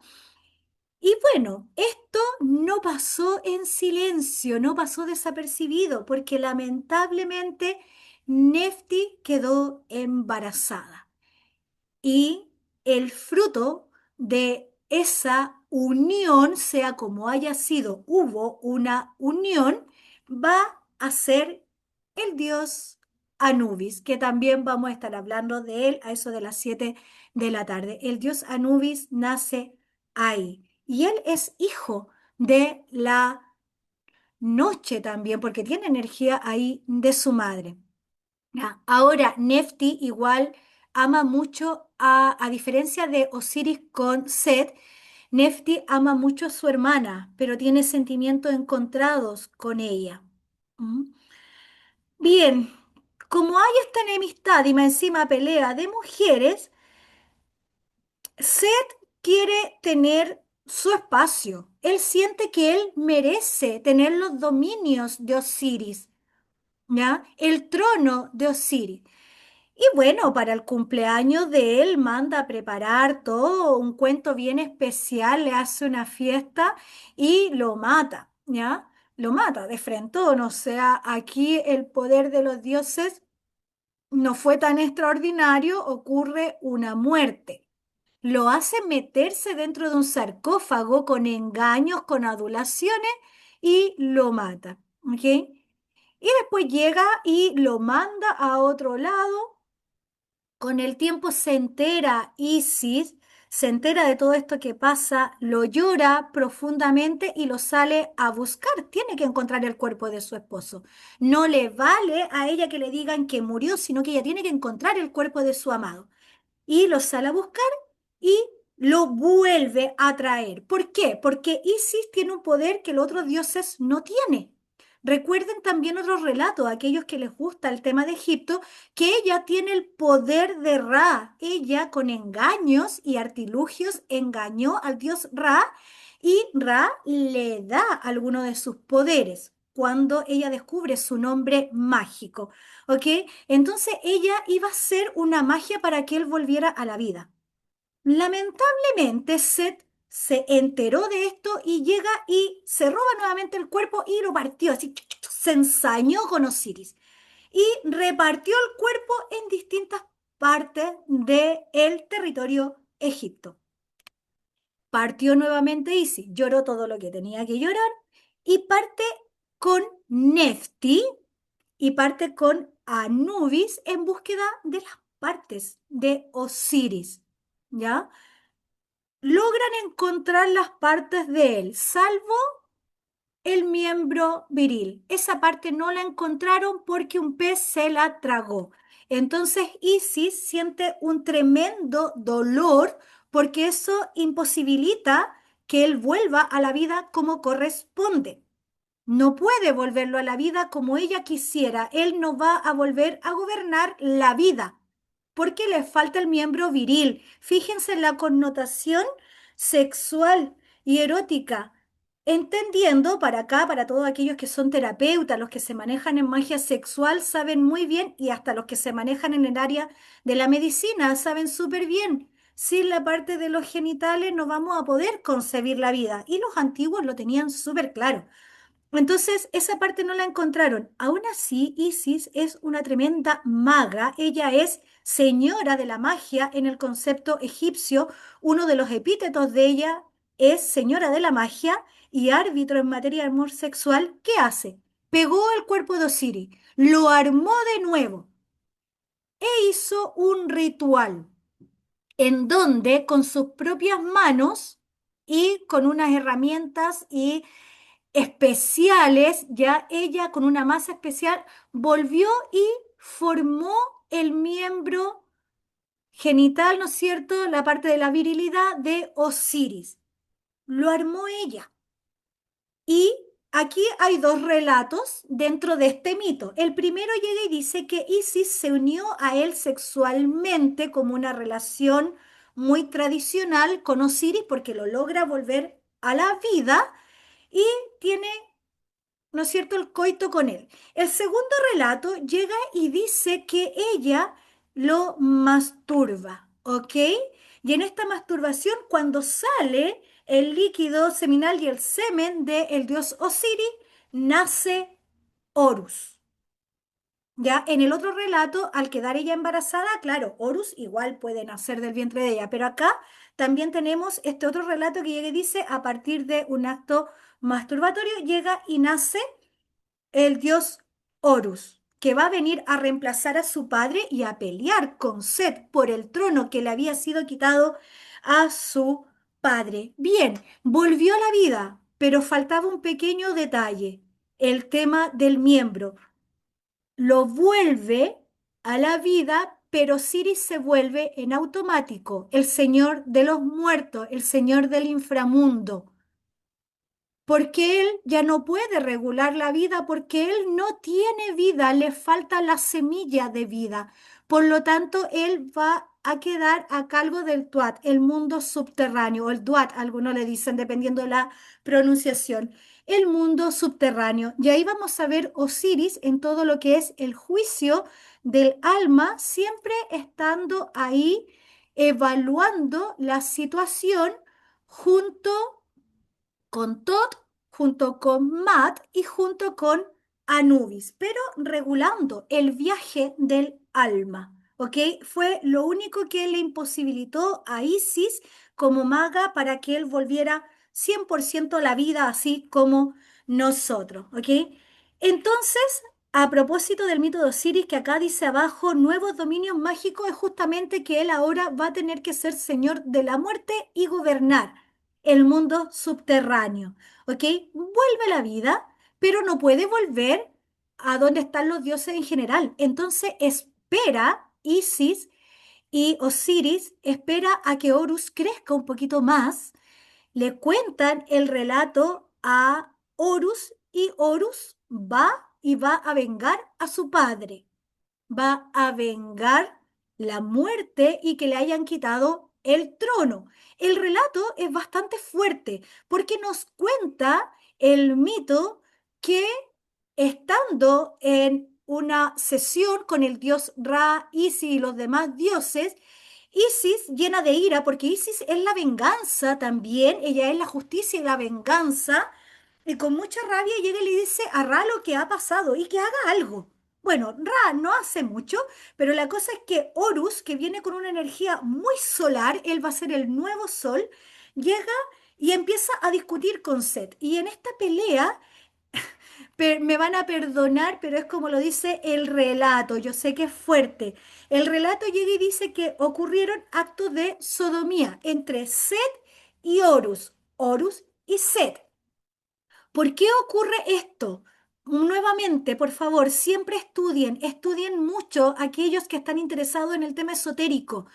Y bueno, esto no pasó en silencio, no pasó desapercibido, porque lamentablemente Nefti quedó embarazada y el fruto de esa unión, sea como haya sido, hubo una unión, va a ser el dios Anubis, que también vamos a estar hablando de él a eso de las 7 de la tarde. El dios Anubis nace ahí y él es hijo de la noche también, porque tiene energía ahí de su madre. Ya, ahora, Nefti igual ama mucho, a diferencia de Osiris con Set, Nefti ama mucho a su hermana, pero tiene sentimientos encontrados con ella. ¿Mm? Bien, como hay esta enemistad y más encima pelea de mujeres, Set quiere tener su espacio. Él siente que él merece tener los dominios de Osiris, ¿ya? El trono de Osiris. Y bueno, para el cumpleaños de él manda a preparar todo un cuento bien especial, le hace una fiesta y lo mata, ¿ya? Lo mata de frentón, o sea, aquí el poder de los dioses no fue tan extraordinario, ocurre una muerte. Lo hace meterse dentro de un sarcófago con engaños, con adulaciones y lo mata, ¿ok? Y después llega y lo manda a otro lado. Con el tiempo se entera Isis, se entera de todo esto que pasa, lo llora profundamente y lo sale a buscar. Tiene que encontrar el cuerpo de su esposo. No le vale a ella que le digan que murió, sino que ella tiene que encontrar el cuerpo de su amado. Y lo sale a buscar y lo vuelve a traer. ¿Por qué? Porque Isis tiene un poder que los otros dioses no tienen. Recuerden también otros relatos, aquellos que les gusta el tema de Egipto, que ella tiene el poder de Ra. Ella con engaños y artilugios engañó al dios Ra y Ra le da alguno de sus poderes cuando ella descubre su nombre mágico. ¿Ok? Entonces ella iba a hacer una magia para que él volviera a la vida. Lamentablemente, Seth se enteró de esto y llega y se roba nuevamente el cuerpo y lo partió, así se ensañó con Osiris y repartió el cuerpo en distintas partes del territorio egipto. Partió nuevamente Isis, lloró todo lo que tenía que llorar y parte con Nefti y parte con Anubis en búsqueda de las partes de Osiris, ¿ya? Logran encontrar las partes de él, salvo el miembro viril. Esa parte no la encontraron porque un pez se la tragó. Entonces Isis siente un tremendo dolor porque eso imposibilita que él vuelva a la vida como corresponde. No puede volverlo a la vida como ella quisiera. Él no va a volver a gobernar la vida porque le falta el miembro viril. Fíjense en la connotación sexual y erótica. Entendiendo para acá, para todos aquellos que son terapeutas, los que se manejan en magia sexual, saben muy bien, y hasta los que se manejan en el área de la medicina, saben súper bien. Sin la parte de los genitales no vamos a poder concebir la vida. Y los antiguos lo tenían súper claro. Entonces, esa parte no la encontraron. Aún así, Isis es una tremenda maga. Ella es señora de la magia en el concepto egipcio. Uno de los epítetos de ella es señora de la magia y árbitro en materia de amor sexual. ¿Qué hace? Pegó el cuerpo de Osiris, lo armó de nuevo e hizo un ritual en donde con sus propias manos y con unas herramientas y especiales, ya ella con una masa especial volvió y formó el miembro genital, ¿no es cierto? La parte de la virilidad de Osiris. Lo armó ella. Y aquí hay dos relatos dentro de este mito. El primero llega y dice que Isis se unió a él sexualmente como una relación muy tradicional con Osiris porque lo logra volver a la vida y tiene, ¿no es cierto?, el coito con él. El segundo relato llega y dice que ella lo masturba, ¿ok? Y en esta masturbación, cuando sale el líquido seminal y el semen del dios Osiris, nace Horus. Ya en el otro relato, al quedar ella embarazada, claro, Horus igual puede nacer del vientre de ella, pero acá también tenemos este otro relato que llega y dice, a partir de un acto masturbatorio, llega y nace el dios Horus, que va a venir a reemplazar a su padre y a pelear con Set por el trono que le había sido quitado a su padre. Bien, volvió a la vida, pero faltaba un pequeño detalle, el tema del miembro. Lo vuelve a la vida, pero Siris se vuelve en automático el señor de los muertos, el señor del inframundo porque él ya no puede regular la vida, porque él no tiene vida, le falta la semilla de vida. Por lo tanto, él va a quedar a cargo del Tuat, el mundo subterráneo, o el Duat, algunos le dicen, dependiendo de la pronunciación, el mundo subterráneo. Y ahí vamos a ver Osiris en todo lo que es el juicio del alma, siempre estando ahí evaluando la situación junto con Tot, junto con Mat y junto con Anubis, pero regulando el viaje del alma. ¿Ok? Fue lo único que le imposibilitó a Isis como maga para que él volviera 100% a la vida, así como nosotros. ¿Ok? Entonces, a propósito del mito de Osiris, que acá dice abajo, nuevos dominios mágicos, es justamente que él ahora va a tener que ser señor de la muerte y gobernar el mundo subterráneo, ¿ok? Vuelve a la vida, pero no puede volver a donde están los dioses en general. Entonces espera Isis y Osiris, espera a que Horus crezca un poquito más, le cuentan el relato a Horus y Horus va y va a vengar a su padre, va a vengar la muerte y que le hayan quitado el trono. El relato es bastante fuerte porque nos cuenta el mito que estando en una sesión con el dios Ra, Isis y los demás dioses, Isis llena de ira, porque Isis es la venganza también, ella es la justicia y la venganza, y con mucha rabia llega y le dice a Ra lo que ha pasado y que haga algo. Bueno, Ra no hace mucho, pero la cosa es que Horus, que viene con una energía muy solar, él va a ser el nuevo sol, llega y empieza a discutir con Set. Y en esta pelea me van a perdonar, pero es como lo dice el relato, yo sé que es fuerte. El relato llega y dice que ocurrieron actos de sodomía entre Set y Horus, Horus y Set. ¿Por qué ocurre esto? Nuevamente, por favor, siempre estudien mucho aquellos que están interesados en el tema esotérico,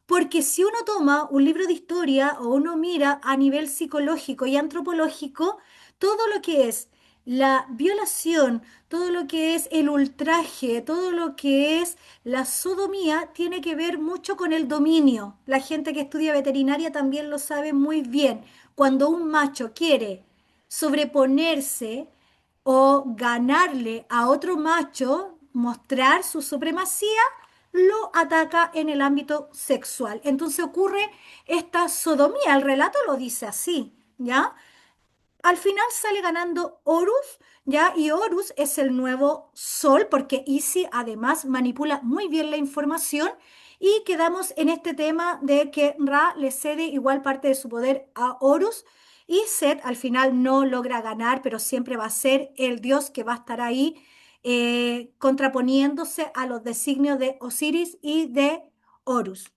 porque si uno toma un libro de historia o uno mira a nivel psicológico y antropológico, todo lo que es la violación, todo lo que es el ultraje, todo lo que es la sodomía, tiene que ver mucho con el dominio. La gente que estudia veterinaria también lo sabe muy bien. Cuando un macho quiere sobreponerse o ganarle a otro macho, mostrar su supremacía, lo ataca en el ámbito sexual. Entonces ocurre esta sodomía, el relato lo dice así, ¿ya? Al final sale ganando Horus, ¿ya? Y Horus es el nuevo sol, porque Isis además manipula muy bien la información. Y quedamos en este tema de que Ra le cede igual parte de su poder a Horus. Y Set al final no logra ganar, pero siempre va a ser el dios que va a estar ahí contraponiéndose a los designios de Osiris y de Horus.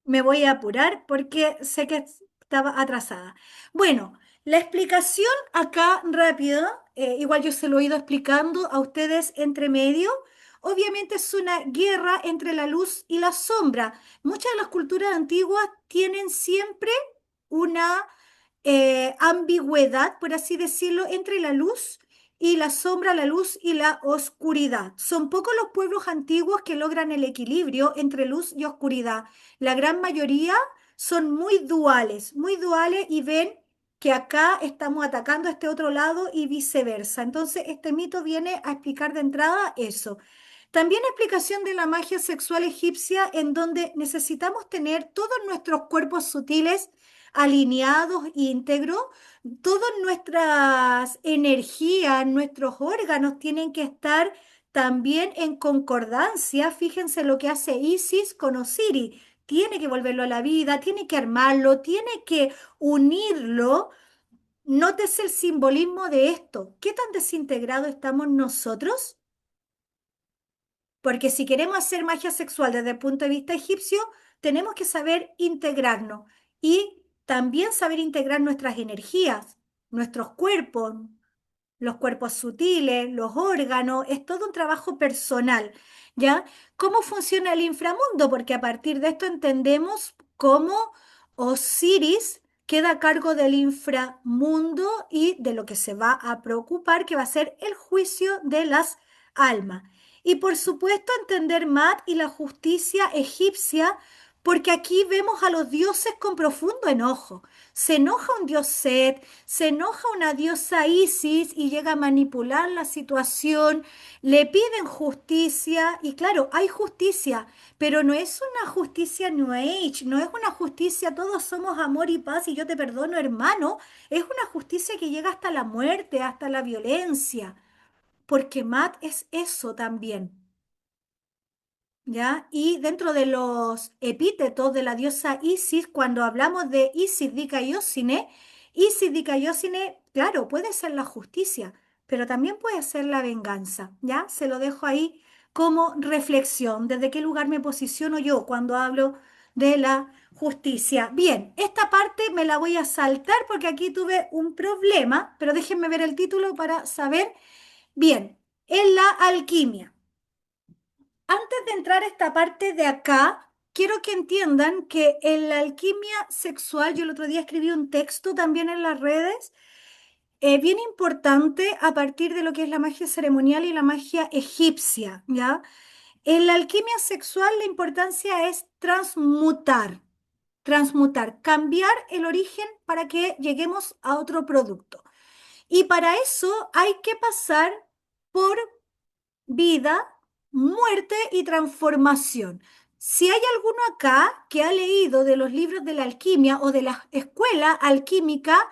Me voy a apurar porque sé que estaba atrasada. Bueno, la explicación acá rápida, igual yo se lo he ido explicando a ustedes entre medio. Obviamente es una guerra entre la luz y la sombra. Muchas de las culturas antiguas tienen siempre una ambigüedad, por así decirlo, entre la luz y la sombra, la luz y la oscuridad. Son pocos los pueblos antiguos que logran el equilibrio entre luz y oscuridad. La gran mayoría son muy duales y ven que acá estamos atacando a este otro lado y viceversa. Entonces, este mito viene a explicar de entrada eso. También explicación de la magia sexual egipcia en donde necesitamos tener todos nuestros cuerpos sutiles alineados, íntegros, todas nuestras energías, nuestros órganos tienen que estar también en concordancia. Fíjense lo que hace Isis con Osiris. Tiene que volverlo a la vida, tiene que armarlo, tiene que unirlo. Nótese el simbolismo de esto. ¿Qué tan desintegrados estamos nosotros? Porque si queremos hacer magia sexual desde el punto de vista egipcio, tenemos que saber integrarnos y también saber integrar nuestras energías, nuestros cuerpos, los cuerpos sutiles, los órganos, es todo un trabajo personal, ¿ya? ¿Cómo funciona el inframundo? Porque a partir de esto entendemos cómo Osiris queda a cargo del inframundo y de lo que se va a preocupar, que va a ser el juicio de las almas. Y por supuesto entender Mat y la justicia egipcia, porque aquí vemos a los dioses con profundo enojo. Se enoja un dios Set, se enoja una diosa Isis y llega a manipular la situación, le piden justicia y claro, hay justicia, pero no es una justicia New Age, no es una justicia todos somos amor y paz y yo te perdono hermano, es una justicia que llega hasta la muerte, hasta la violencia, porque Matt es eso también. ¿Ya? Y dentro de los epítetos de la diosa Isis, cuando hablamos de Isis Dikaiosine, Isis Dikaiosine, claro, puede ser la justicia, pero también puede ser la venganza, ¿ya? Se lo dejo ahí como reflexión, desde qué lugar me posiciono yo cuando hablo de la justicia. Bien, esta parte me la voy a saltar porque aquí tuve un problema, pero déjenme ver el título para saber. Bien, en la alquimia. Antes de entrar a esta parte de acá, quiero que entiendan que en la alquimia sexual, yo el otro día escribí un texto también en las redes, bien importante a partir de lo que es la magia ceremonial y la magia egipcia, ¿ya? En la alquimia sexual la importancia es transmutar, cambiar el origen para que lleguemos a otro producto. Y para eso hay que pasar por vida, muerte y transformación. Si hay alguno acá que ha leído de los libros de la alquimia o de la escuela alquímica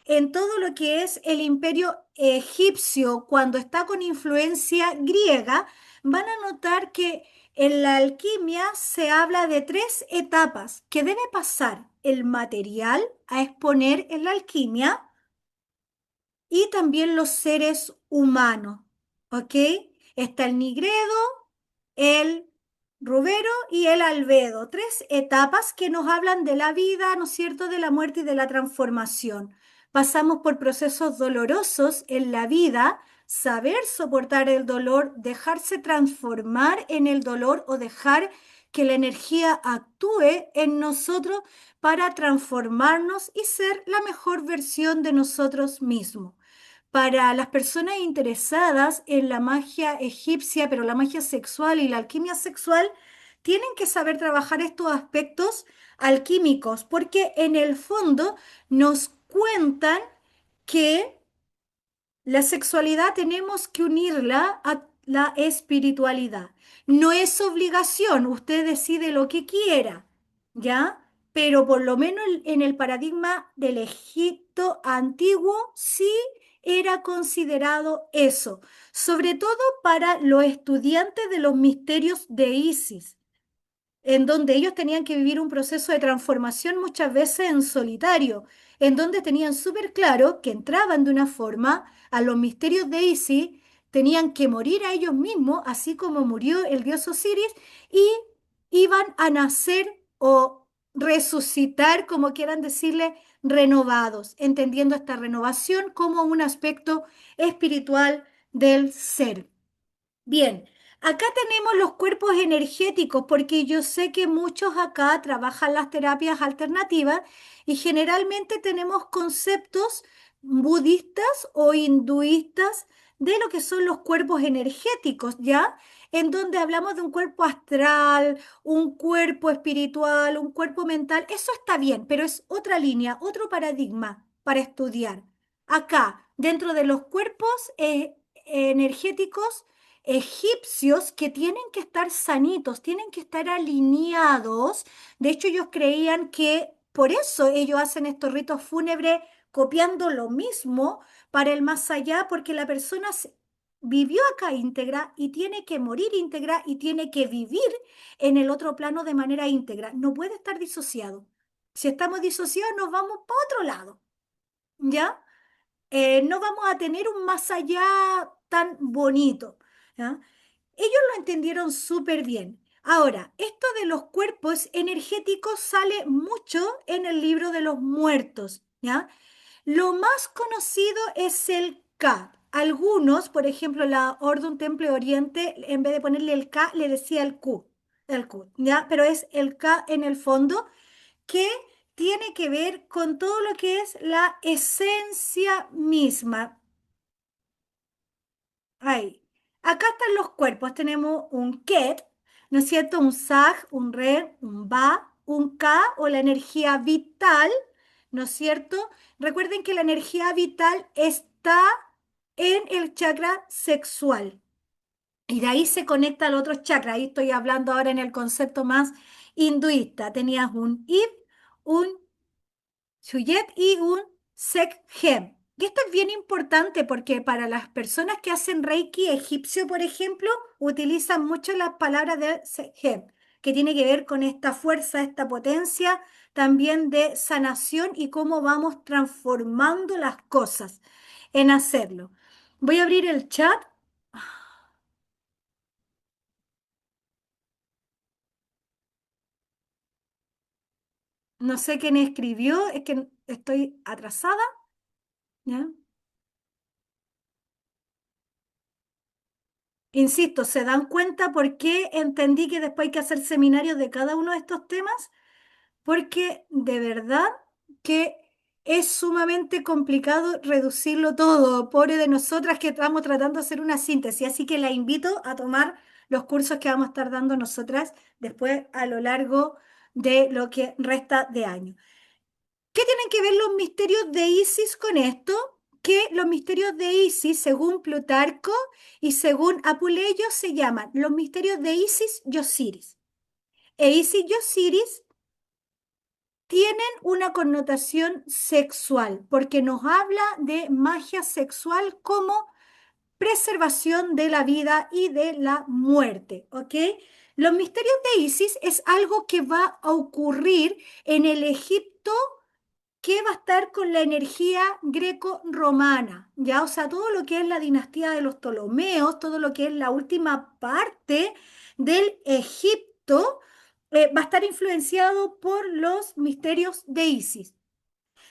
en todo lo que es el imperio egipcio, cuando está con influencia griega, van a notar que en la alquimia se habla de tres etapas que debe pasar el material a exponer en la alquimia y también los seres humanos, ¿ok? Está el nigredo, el rubero y el albedo, tres etapas que nos hablan de la vida, ¿no es cierto?, de la muerte y de la transformación. pasamos por procesos dolorosos en la vida, saber soportar el dolor, dejarse transformar en el dolor o dejar que la energía actúe en nosotros para transformarnos y ser la mejor versión de nosotros mismos. Para las personas interesadas en la magia egipcia, pero la magia sexual y la alquimia sexual, tienen que saber trabajar estos aspectos alquímicos, porque en el fondo nos cuentan que la sexualidad tenemos que unirla a la espiritualidad. No es obligación, usted decide lo que quiera, ¿ya? Pero por lo menos en el paradigma del Egipto antiguo sí era considerado eso, sobre todo para los estudiantes de los misterios de Isis, en donde ellos tenían que vivir un proceso de transformación muchas veces en solitario, en donde tenían súper claro que entraban de una forma a los misterios de Isis, tenían que morir a ellos mismos, así como murió el dios Osiris, y iban a nacer o resucitar, como quieran decirle, renovados, entendiendo esta renovación como un aspecto espiritual del ser. Bien, acá tenemos los cuerpos energéticos, porque yo sé que muchos acá trabajan las terapias alternativas y generalmente tenemos conceptos budistas o hinduistas de lo que son los cuerpos energéticos, ¿ya? En donde hablamos de un cuerpo astral, un cuerpo espiritual, un cuerpo mental. Eso está bien, pero es otra línea, otro paradigma para estudiar. Acá, dentro de los cuerpos energéticos, egipcios que tienen que estar sanitos, tienen que estar alineados. De hecho, ellos creían que por eso ellos hacen estos ritos fúnebres copiando lo mismo para el más allá, porque la persona vivió acá íntegra y tiene que morir íntegra y tiene que vivir en el otro plano de manera íntegra. No puede estar disociado. Si estamos disociados, nos vamos para otro lado, ¿ya? No vamos a tener un más allá tan bonito, ¿ya? Ellos lo entendieron súper bien. Ahora, esto de los cuerpos energéticos sale mucho en el libro de los muertos, ¿ya? Lo más conocido es el K. Algunos, por ejemplo, la Orden Temple Oriente, en vez de ponerle el K, le decía el Q, ¿ya? Pero es el K en el fondo, que tiene que ver con todo lo que es la esencia misma. Ahí. Acá están los cuerpos. Tenemos un Ket, ¿no es cierto? Un Sag, un Re, un Ba, un Ka o la energía vital, ¿no es cierto? Recuerden que la energía vital está en el chakra sexual y de ahí se conecta al otro chakra. Ahí estoy hablando ahora en el concepto más hinduista. Tenías un Ib, un Suyet y un Sekhem. Y esto es bien importante porque para las personas que hacen Reiki egipcio, por ejemplo, utilizan mucho las palabras de Sekhem, que tiene que ver con esta fuerza, esta potencia también de sanación y cómo vamos transformando las cosas en hacerlo. Voy a abrir el chat. No sé quién escribió, es que estoy atrasada, ¿ya? Insisto, ¿se dan cuenta por qué entendí que después hay que hacer seminarios de cada uno de estos temas? Porque de verdad que es sumamente complicado reducirlo todo. Pobre de nosotras que estamos tratando de hacer una síntesis. Así que la invito a tomar los cursos que vamos a estar dando nosotras después a lo largo de lo que resta de año. ¿Qué tienen que ver los misterios de Isis con esto? Que los misterios de Isis, según Plutarco y según Apuleyo, se llaman los misterios de Isis y Osiris. E Isis y Osiris tienen una connotación sexual, porque nos habla de magia sexual como preservación de la vida y de la muerte, ¿ok? Los misterios de Isis es algo que va a ocurrir en el Egipto que va a estar con la energía greco-romana, ¿ya? O sea, todo lo que es la dinastía de los Ptolomeos, todo lo que es la última parte del Egipto, va a estar influenciado por los misterios de Isis.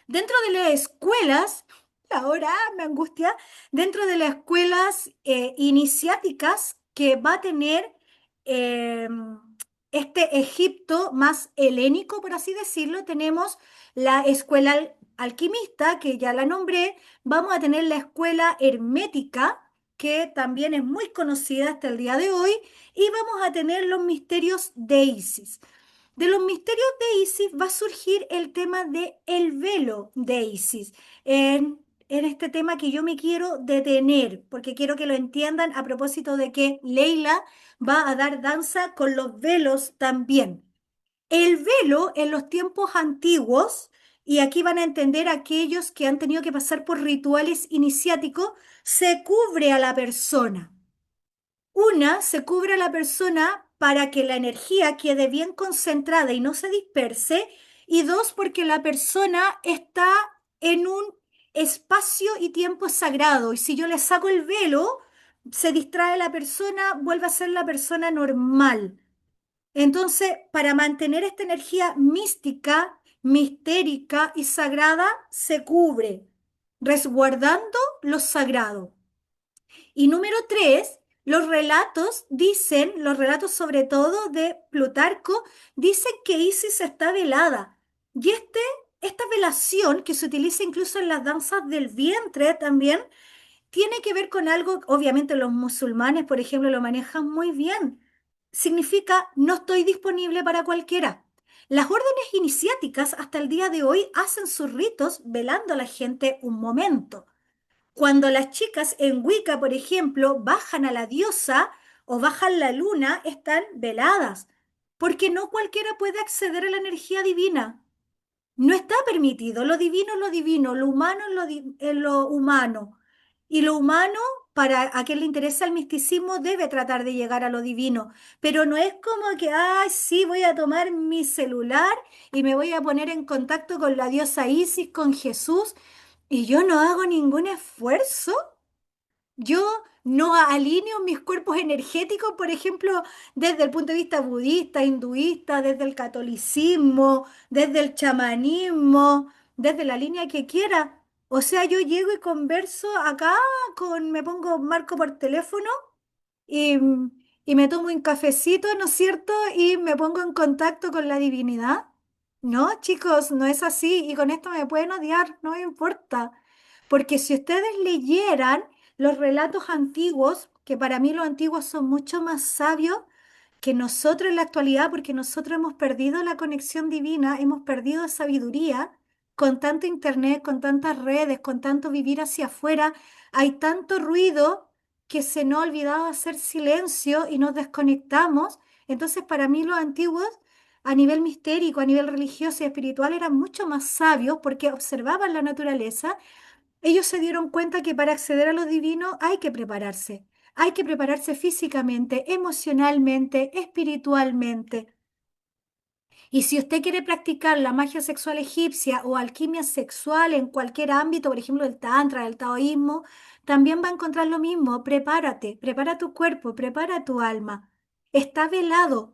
Dentro de las escuelas, ahora me angustia, dentro de las escuelas iniciáticas que va a tener eh, este Egipto más helénico, por así decirlo, tenemos la escuela alquimista, que ya la nombré, vamos a tener la escuela hermética, que también es muy conocida hasta el día de hoy, y vamos a tener los misterios de Isis. De los misterios de Isis va a surgir el tema de el velo de Isis. En este tema que yo me quiero detener, porque quiero que lo entiendan a propósito de que Leila va a dar danza con los velos también. El velo en los tiempos antiguos, y aquí van a entender aquellos que han tenido que pasar por rituales iniciáticos, se cubre a la persona. Una, se cubre a la persona para que la energía quede bien concentrada y no se disperse. Y dos, porque la persona está en un espacio y tiempo sagrado. Y si yo le saco el velo, se distrae la persona, vuelve a ser la persona normal. Entonces, para mantener esta energía mística, mistérica y sagrada, se cubre, resguardando lo sagrado. Y número tres, los relatos dicen, los relatos sobre todo de Plutarco, dicen que Isis está velada. Y esta velación, que se utiliza incluso en las danzas del vientre también, tiene que ver con algo, obviamente los musulmanes, por ejemplo, lo manejan muy bien. Significa no estoy disponible para cualquiera. Las órdenes iniciáticas hasta el día de hoy hacen sus ritos velando a la gente un momento. Cuando las chicas en Wicca, por ejemplo, bajan a la diosa o bajan la luna, están veladas, porque no cualquiera puede acceder a la energía divina. No está permitido. Lo divino, lo humano es lo humano. Y lo humano, para a quien le interesa el misticismo, debe tratar de llegar a lo divino. Pero no es como que, ay, sí, voy a tomar mi celular y me voy a poner en contacto con la diosa Isis, con Jesús, y yo no hago ningún esfuerzo. Yo no alineo mis cuerpos energéticos, por ejemplo, desde el punto de vista budista, hinduista, desde el catolicismo, desde el chamanismo, desde la línea que quiera. O sea, yo llego y converso acá me pongo, marco por teléfono y, y me tomo un cafecito, ¿no es cierto? Y me pongo en contacto con la divinidad. No, chicos, no es así. Y con esto me pueden odiar, no me importa. Porque si ustedes leyeran los relatos antiguos, que para mí los antiguos son mucho más sabios que nosotros en la actualidad, porque nosotros hemos perdido la conexión divina, hemos perdido sabiduría con tanto internet, con tantas redes, con tanto vivir hacia afuera, hay tanto ruido que se nos ha olvidado hacer silencio y nos desconectamos. Entonces, para mí los antiguos, a nivel mistérico, a nivel religioso y espiritual, eran mucho más sabios porque observaban la naturaleza. Ellos se dieron cuenta que para acceder a lo divino hay que prepararse. Hay que prepararse físicamente, emocionalmente, espiritualmente. Y si usted quiere practicar la magia sexual egipcia o alquimia sexual en cualquier ámbito, por ejemplo, el tantra, el taoísmo, también va a encontrar lo mismo. Prepárate, prepara tu cuerpo, prepara tu alma. Está velado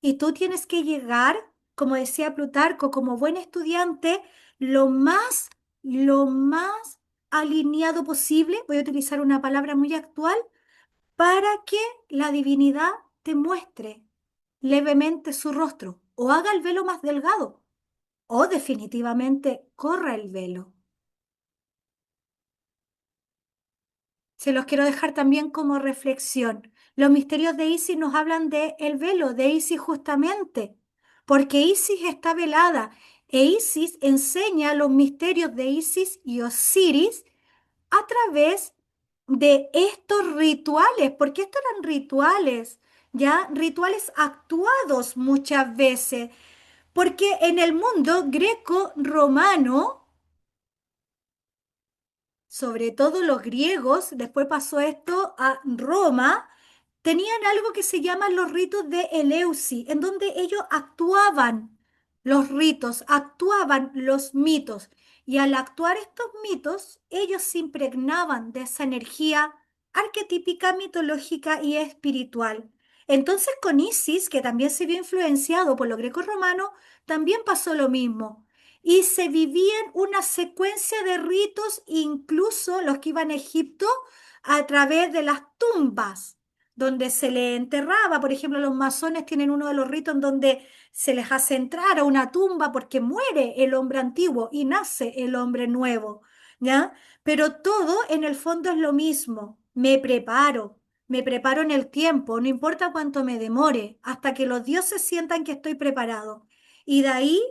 y tú tienes que llegar, como decía Plutarco, como buen estudiante, lo más alineado posible. Voy a utilizar una palabra muy actual para que la divinidad te muestre levemente su rostro o haga el velo más delgado o definitivamente corra el velo. Se los quiero dejar también como reflexión. Los misterios de Isis nos hablan de el velo de Isis justamente, porque Isis está velada e Isis enseña los misterios de Isis y Osiris a través de estos rituales, porque estos eran rituales, ya rituales actuados muchas veces, porque en el mundo greco-romano, sobre todo los griegos, después pasó esto a Roma, tenían algo que se llaman los ritos de Eleusis, en donde ellos actuaban los ritos, actuaban los mitos. Y al actuar estos mitos, ellos se impregnaban de esa energía arquetípica, mitológica y espiritual. Entonces con Isis, que también se vio influenciado por los greco romanos, también pasó lo mismo. y se vivían una secuencia de ritos, incluso los que iban a Egipto, a través de las tumbas, donde se le enterraba. Por ejemplo, los masones tienen uno de los ritos en donde se les hace entrar a una tumba porque muere el hombre antiguo y nace el hombre nuevo, ¿ya? Pero todo en el fondo es lo mismo. Me preparo en el tiempo, no importa cuánto me demore, hasta que los dioses sientan que estoy preparado. Y de ahí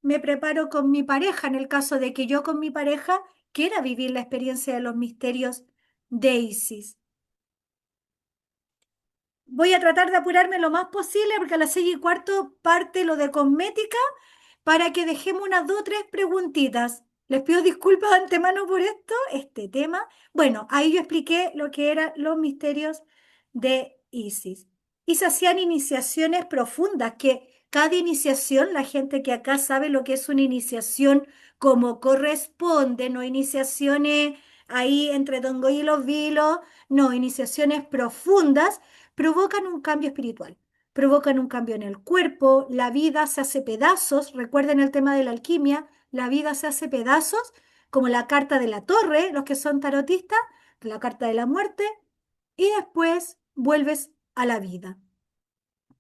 me preparo con mi pareja, en el caso de que yo con mi pareja quiera vivir la experiencia de los misterios de Isis. Voy a tratar de apurarme lo más posible porque a las 6:15 parte lo de cosmética para que dejemos unas dos o tres preguntitas. Les pido disculpas de antemano por esto, este tema. Bueno, ahí yo expliqué lo que eran los misterios de Isis. Y se hacían iniciaciones profundas, que cada iniciación, la gente que acá sabe lo que es una iniciación como corresponde, no iniciaciones ahí entre Tongoy y los Vilos, no, iniciaciones profundas provocan un cambio espiritual, provocan un cambio en el cuerpo, la vida se hace pedazos, recuerden el tema de la alquimia, la vida se hace pedazos, como la carta de la torre, los que son tarotistas, la carta de la muerte, y después vuelves a la vida.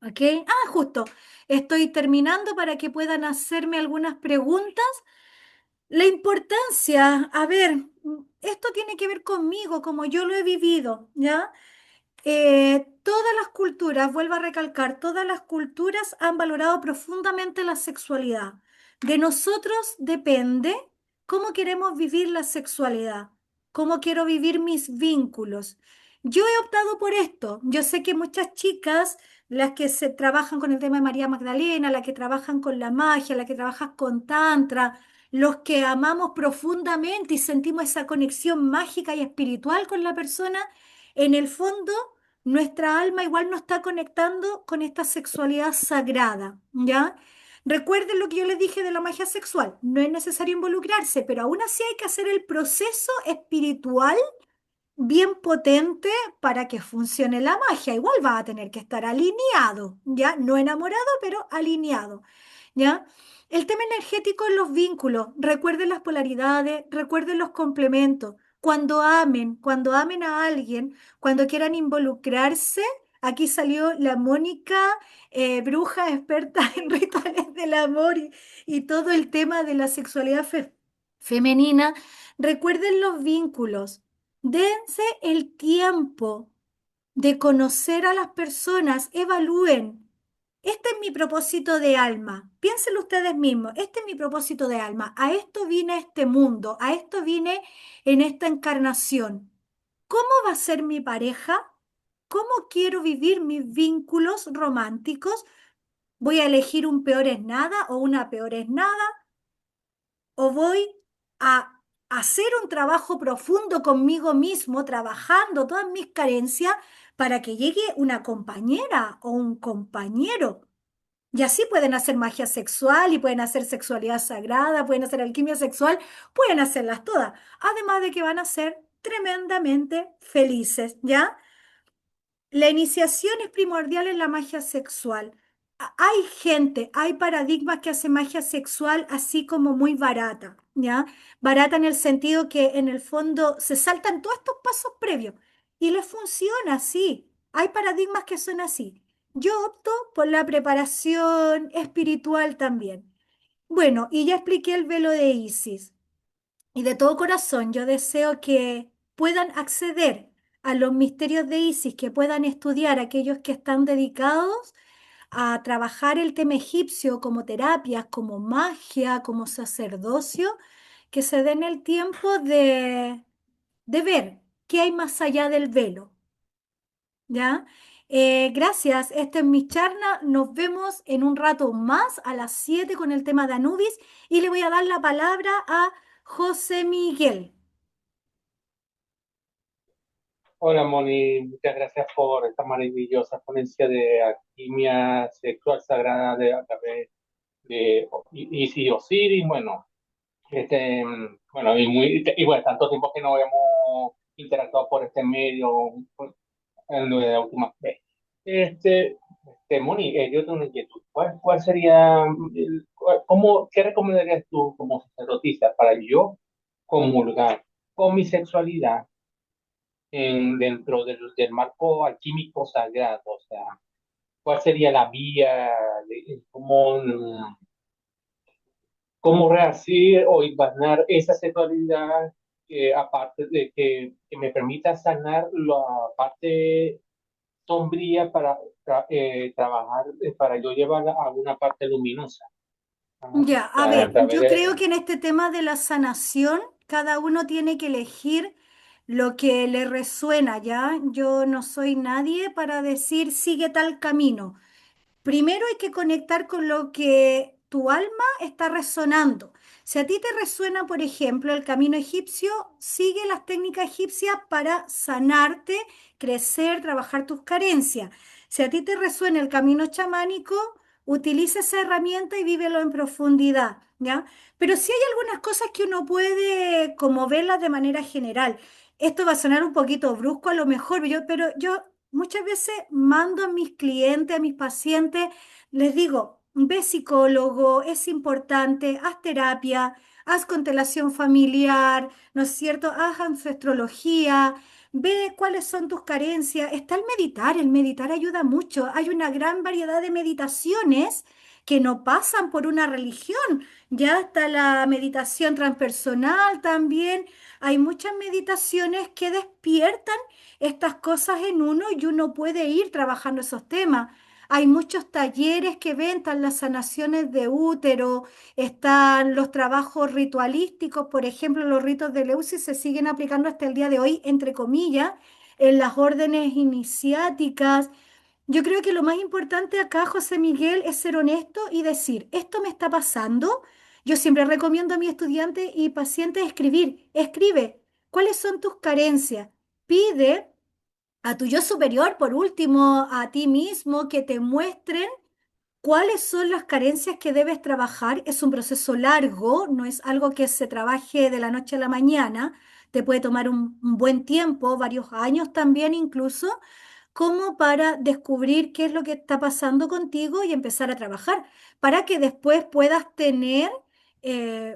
¿Ok? Ah, justo, estoy terminando para que puedan hacerme algunas preguntas. La importancia, a ver, esto tiene que ver conmigo, como yo lo he vivido, ¿ya? Todas las culturas, vuelvo a recalcar, todas las culturas han valorado profundamente la sexualidad. De nosotros depende cómo queremos vivir la sexualidad, cómo quiero vivir mis vínculos. Yo he optado por esto. Yo sé que muchas chicas, las que se trabajan con el tema de María Magdalena, las que trabajan con la magia, las que trabajan con Tantra, los que amamos profundamente y sentimos esa conexión mágica y espiritual con la persona, en el fondo nuestra alma igual nos está conectando con esta sexualidad sagrada, ¿ya? Recuerden lo que yo les dije de la magia sexual. No es necesario involucrarse, pero aún así hay que hacer el proceso espiritual bien potente para que funcione la magia. Igual va a tener que estar alineado, ¿ya? No enamorado, pero alineado, ¿ya? El tema energético en los vínculos. Recuerden las polaridades, recuerden los complementos. Cuando amen a alguien, cuando quieran involucrarse, aquí salió la Mónica, bruja experta en rituales del amor y todo el tema de la sexualidad femenina. Recuerden los vínculos. Dense el tiempo de conocer a las personas, evalúen. Este es mi propósito de alma. Piénsenlo ustedes mismos. Este es mi propósito de alma. A esto vine a este mundo, a esto vine en esta encarnación. ¿Cómo va a ser mi pareja? ¿Cómo quiero vivir mis vínculos románticos? ¿Voy a elegir un peor es nada o una peor es nada? ¿O voy a hacer un trabajo profundo conmigo mismo, trabajando todas mis carencias para que llegue una compañera o un compañero? Y así pueden hacer magia sexual y pueden hacer sexualidad sagrada, pueden hacer alquimia sexual, pueden hacerlas todas. Además de que van a ser tremendamente felices, la iniciación es primordial en la magia sexual. Hay gente, hay paradigmas que hacen magia sexual así como muy barata, ¿ya? Barata en el sentido que en el fondo se saltan todos estos pasos previos y les funciona así. Hay paradigmas que son así. Yo opto por la preparación espiritual también. Bueno, y ya expliqué el velo de Isis. Y de todo corazón yo deseo que puedan acceder a los misterios de Isis, que puedan estudiar aquellos que están dedicados a trabajar el tema egipcio como terapias, como magia, como sacerdocio, que se den el tiempo de ver qué hay más allá del velo, ¿ya? Gracias, esta es mi charla. Nos vemos en un rato más a las 7 con el tema de Anubis y le voy a dar la palabra a José Miguel. Hola Moni, muchas gracias por esta maravillosa ponencia de alquimia sexual sagrada a través de Isis y Osiris. Bueno, bueno, y bueno, tanto tiempo que no habíamos interactuado por este medio en la última vez. Moni, yo tengo una inquietud. ¿Cuál sería ¿qué recomendarías tú como sacerdotisa para yo comulgar con mi sexualidad dentro del marco alquímico sagrado? O sea, ¿cuál sería la vía de cómo rehacer o hibernar esa sexualidad, aparte de que me permita sanar la parte sombría para trabajar, para yo llevar a una parte luminosa? Ajá. O Ya, a sea, a ver, través yo creo de... que en este tema de la sanación, cada uno tiene que elegir lo que le resuena, ¿ya? Yo no soy nadie para decir sigue tal camino. Primero hay que conectar con lo que tu alma está resonando. Si a ti te resuena, por ejemplo, el camino egipcio, sigue las técnicas egipcias para sanarte, crecer, trabajar tus carencias. Si a ti te resuena el camino chamánico, utiliza esa herramienta y vívelo en profundidad, ¿ya? Pero sí hay algunas cosas que uno puede como verlas de manera general. Esto va a sonar un poquito brusco a lo mejor, pero yo muchas veces mando a mis clientes, a mis pacientes, les digo, ve psicólogo, es importante, haz terapia, haz constelación familiar, ¿no es cierto? Haz ancestrología, ve cuáles son tus carencias. Está el meditar ayuda mucho. Hay una gran variedad de meditaciones que no pasan por una religión. Ya está la meditación transpersonal también. Hay muchas meditaciones que despiertan estas cosas en uno y uno puede ir trabajando esos temas. Hay muchos talleres que ven, están las sanaciones de útero, están los trabajos ritualísticos, por ejemplo, los ritos de Leucis se siguen aplicando hasta el día de hoy, entre comillas, en las órdenes iniciáticas. Yo creo que lo más importante acá, José Miguel, es ser honesto y decir, esto me está pasando. Yo siempre recomiendo a mis estudiantes y pacientes escribir, escribe, ¿cuáles son tus carencias? Pide a tu yo superior, por último, a ti mismo, que te muestren cuáles son las carencias que debes trabajar. Es un proceso largo, no es algo que se trabaje de la noche a la mañana, te puede tomar un buen tiempo, varios años también incluso, como para descubrir qué es lo que está pasando contigo y empezar a trabajar, para que después puedas tener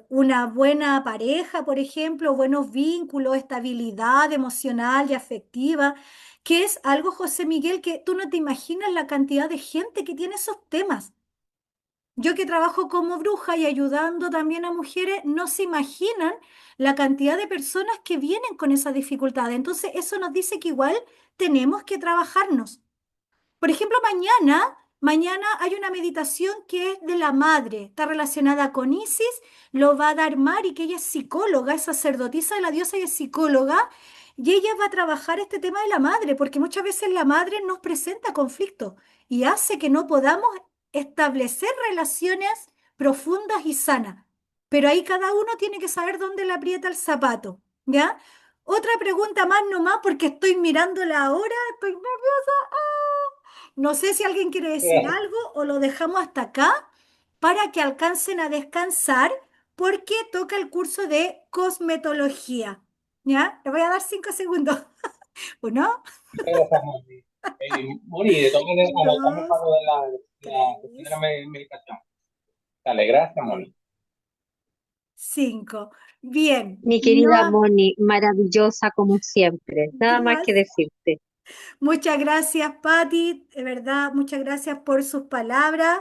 una buena pareja, por ejemplo, buenos vínculos, estabilidad emocional y afectiva, que es algo, José Miguel, que tú no te imaginas la cantidad de gente que tiene esos temas. Yo que trabajo como bruja y ayudando también a mujeres, no se imaginan la cantidad de personas que vienen con esa dificultad. Entonces, eso nos dice que igual tenemos que trabajarnos. Por ejemplo, mañana hay una meditación que es de la madre, está relacionada con Isis, lo va a dar Mari, que ella es psicóloga, es sacerdotisa de la diosa y es psicóloga, y ella va a trabajar este tema de la madre, porque muchas veces la madre nos presenta conflictos y hace que no podamos establecer relaciones profundas y sanas. Pero ahí cada uno tiene que saber dónde le aprieta el zapato, ¿ya? Otra pregunta más nomás, porque estoy mirando la hora, estoy nerviosa. No sé si alguien quiere decir algo o lo dejamos hasta acá para que alcancen a descansar porque toca el curso de cosmetología. ¿Ya? Le voy a dar 5 segundos. Uno, Muchas gracias, Moni. Moni, de todas maneras, anotame dos, para lo de la cuestión de la tres, meditación. Dale, gracias, Moni. 5. Bien. Mi querida No, Moni, maravillosa como siempre. Nada más que gracias. decirte. Muchas gracias, Patti. De verdad, muchas gracias por sus palabras.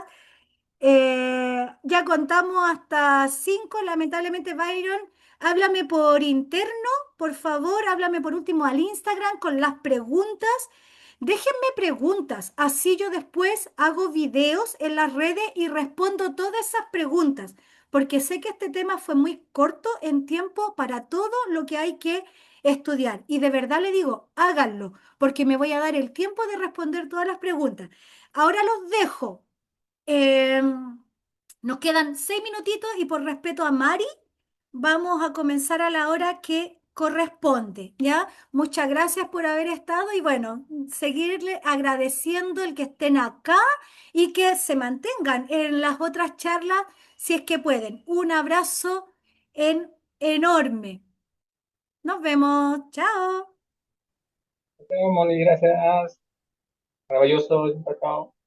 Ya contamos hasta 5, lamentablemente, Byron. Háblame por interno, por favor, háblame por último al Instagram con las preguntas. Déjenme preguntas, así yo después hago videos en las redes y respondo todas esas preguntas, porque sé que este tema fue muy corto en tiempo para todo lo que hay que estudiar. Y de verdad le digo, háganlo, porque me voy a dar el tiempo de responder todas las preguntas. Ahora los dejo. Nos quedan 6 minutitos y por respeto a Mari, vamos a comenzar a la hora que corresponde, ¿ya? Muchas gracias por haber estado y bueno, seguirle agradeciendo el que estén acá y que se mantengan en las otras charlas si es que pueden. Un abrazo enorme. Nos vemos. Chao. Moni, gracias. Maravilloso. Chao, chao.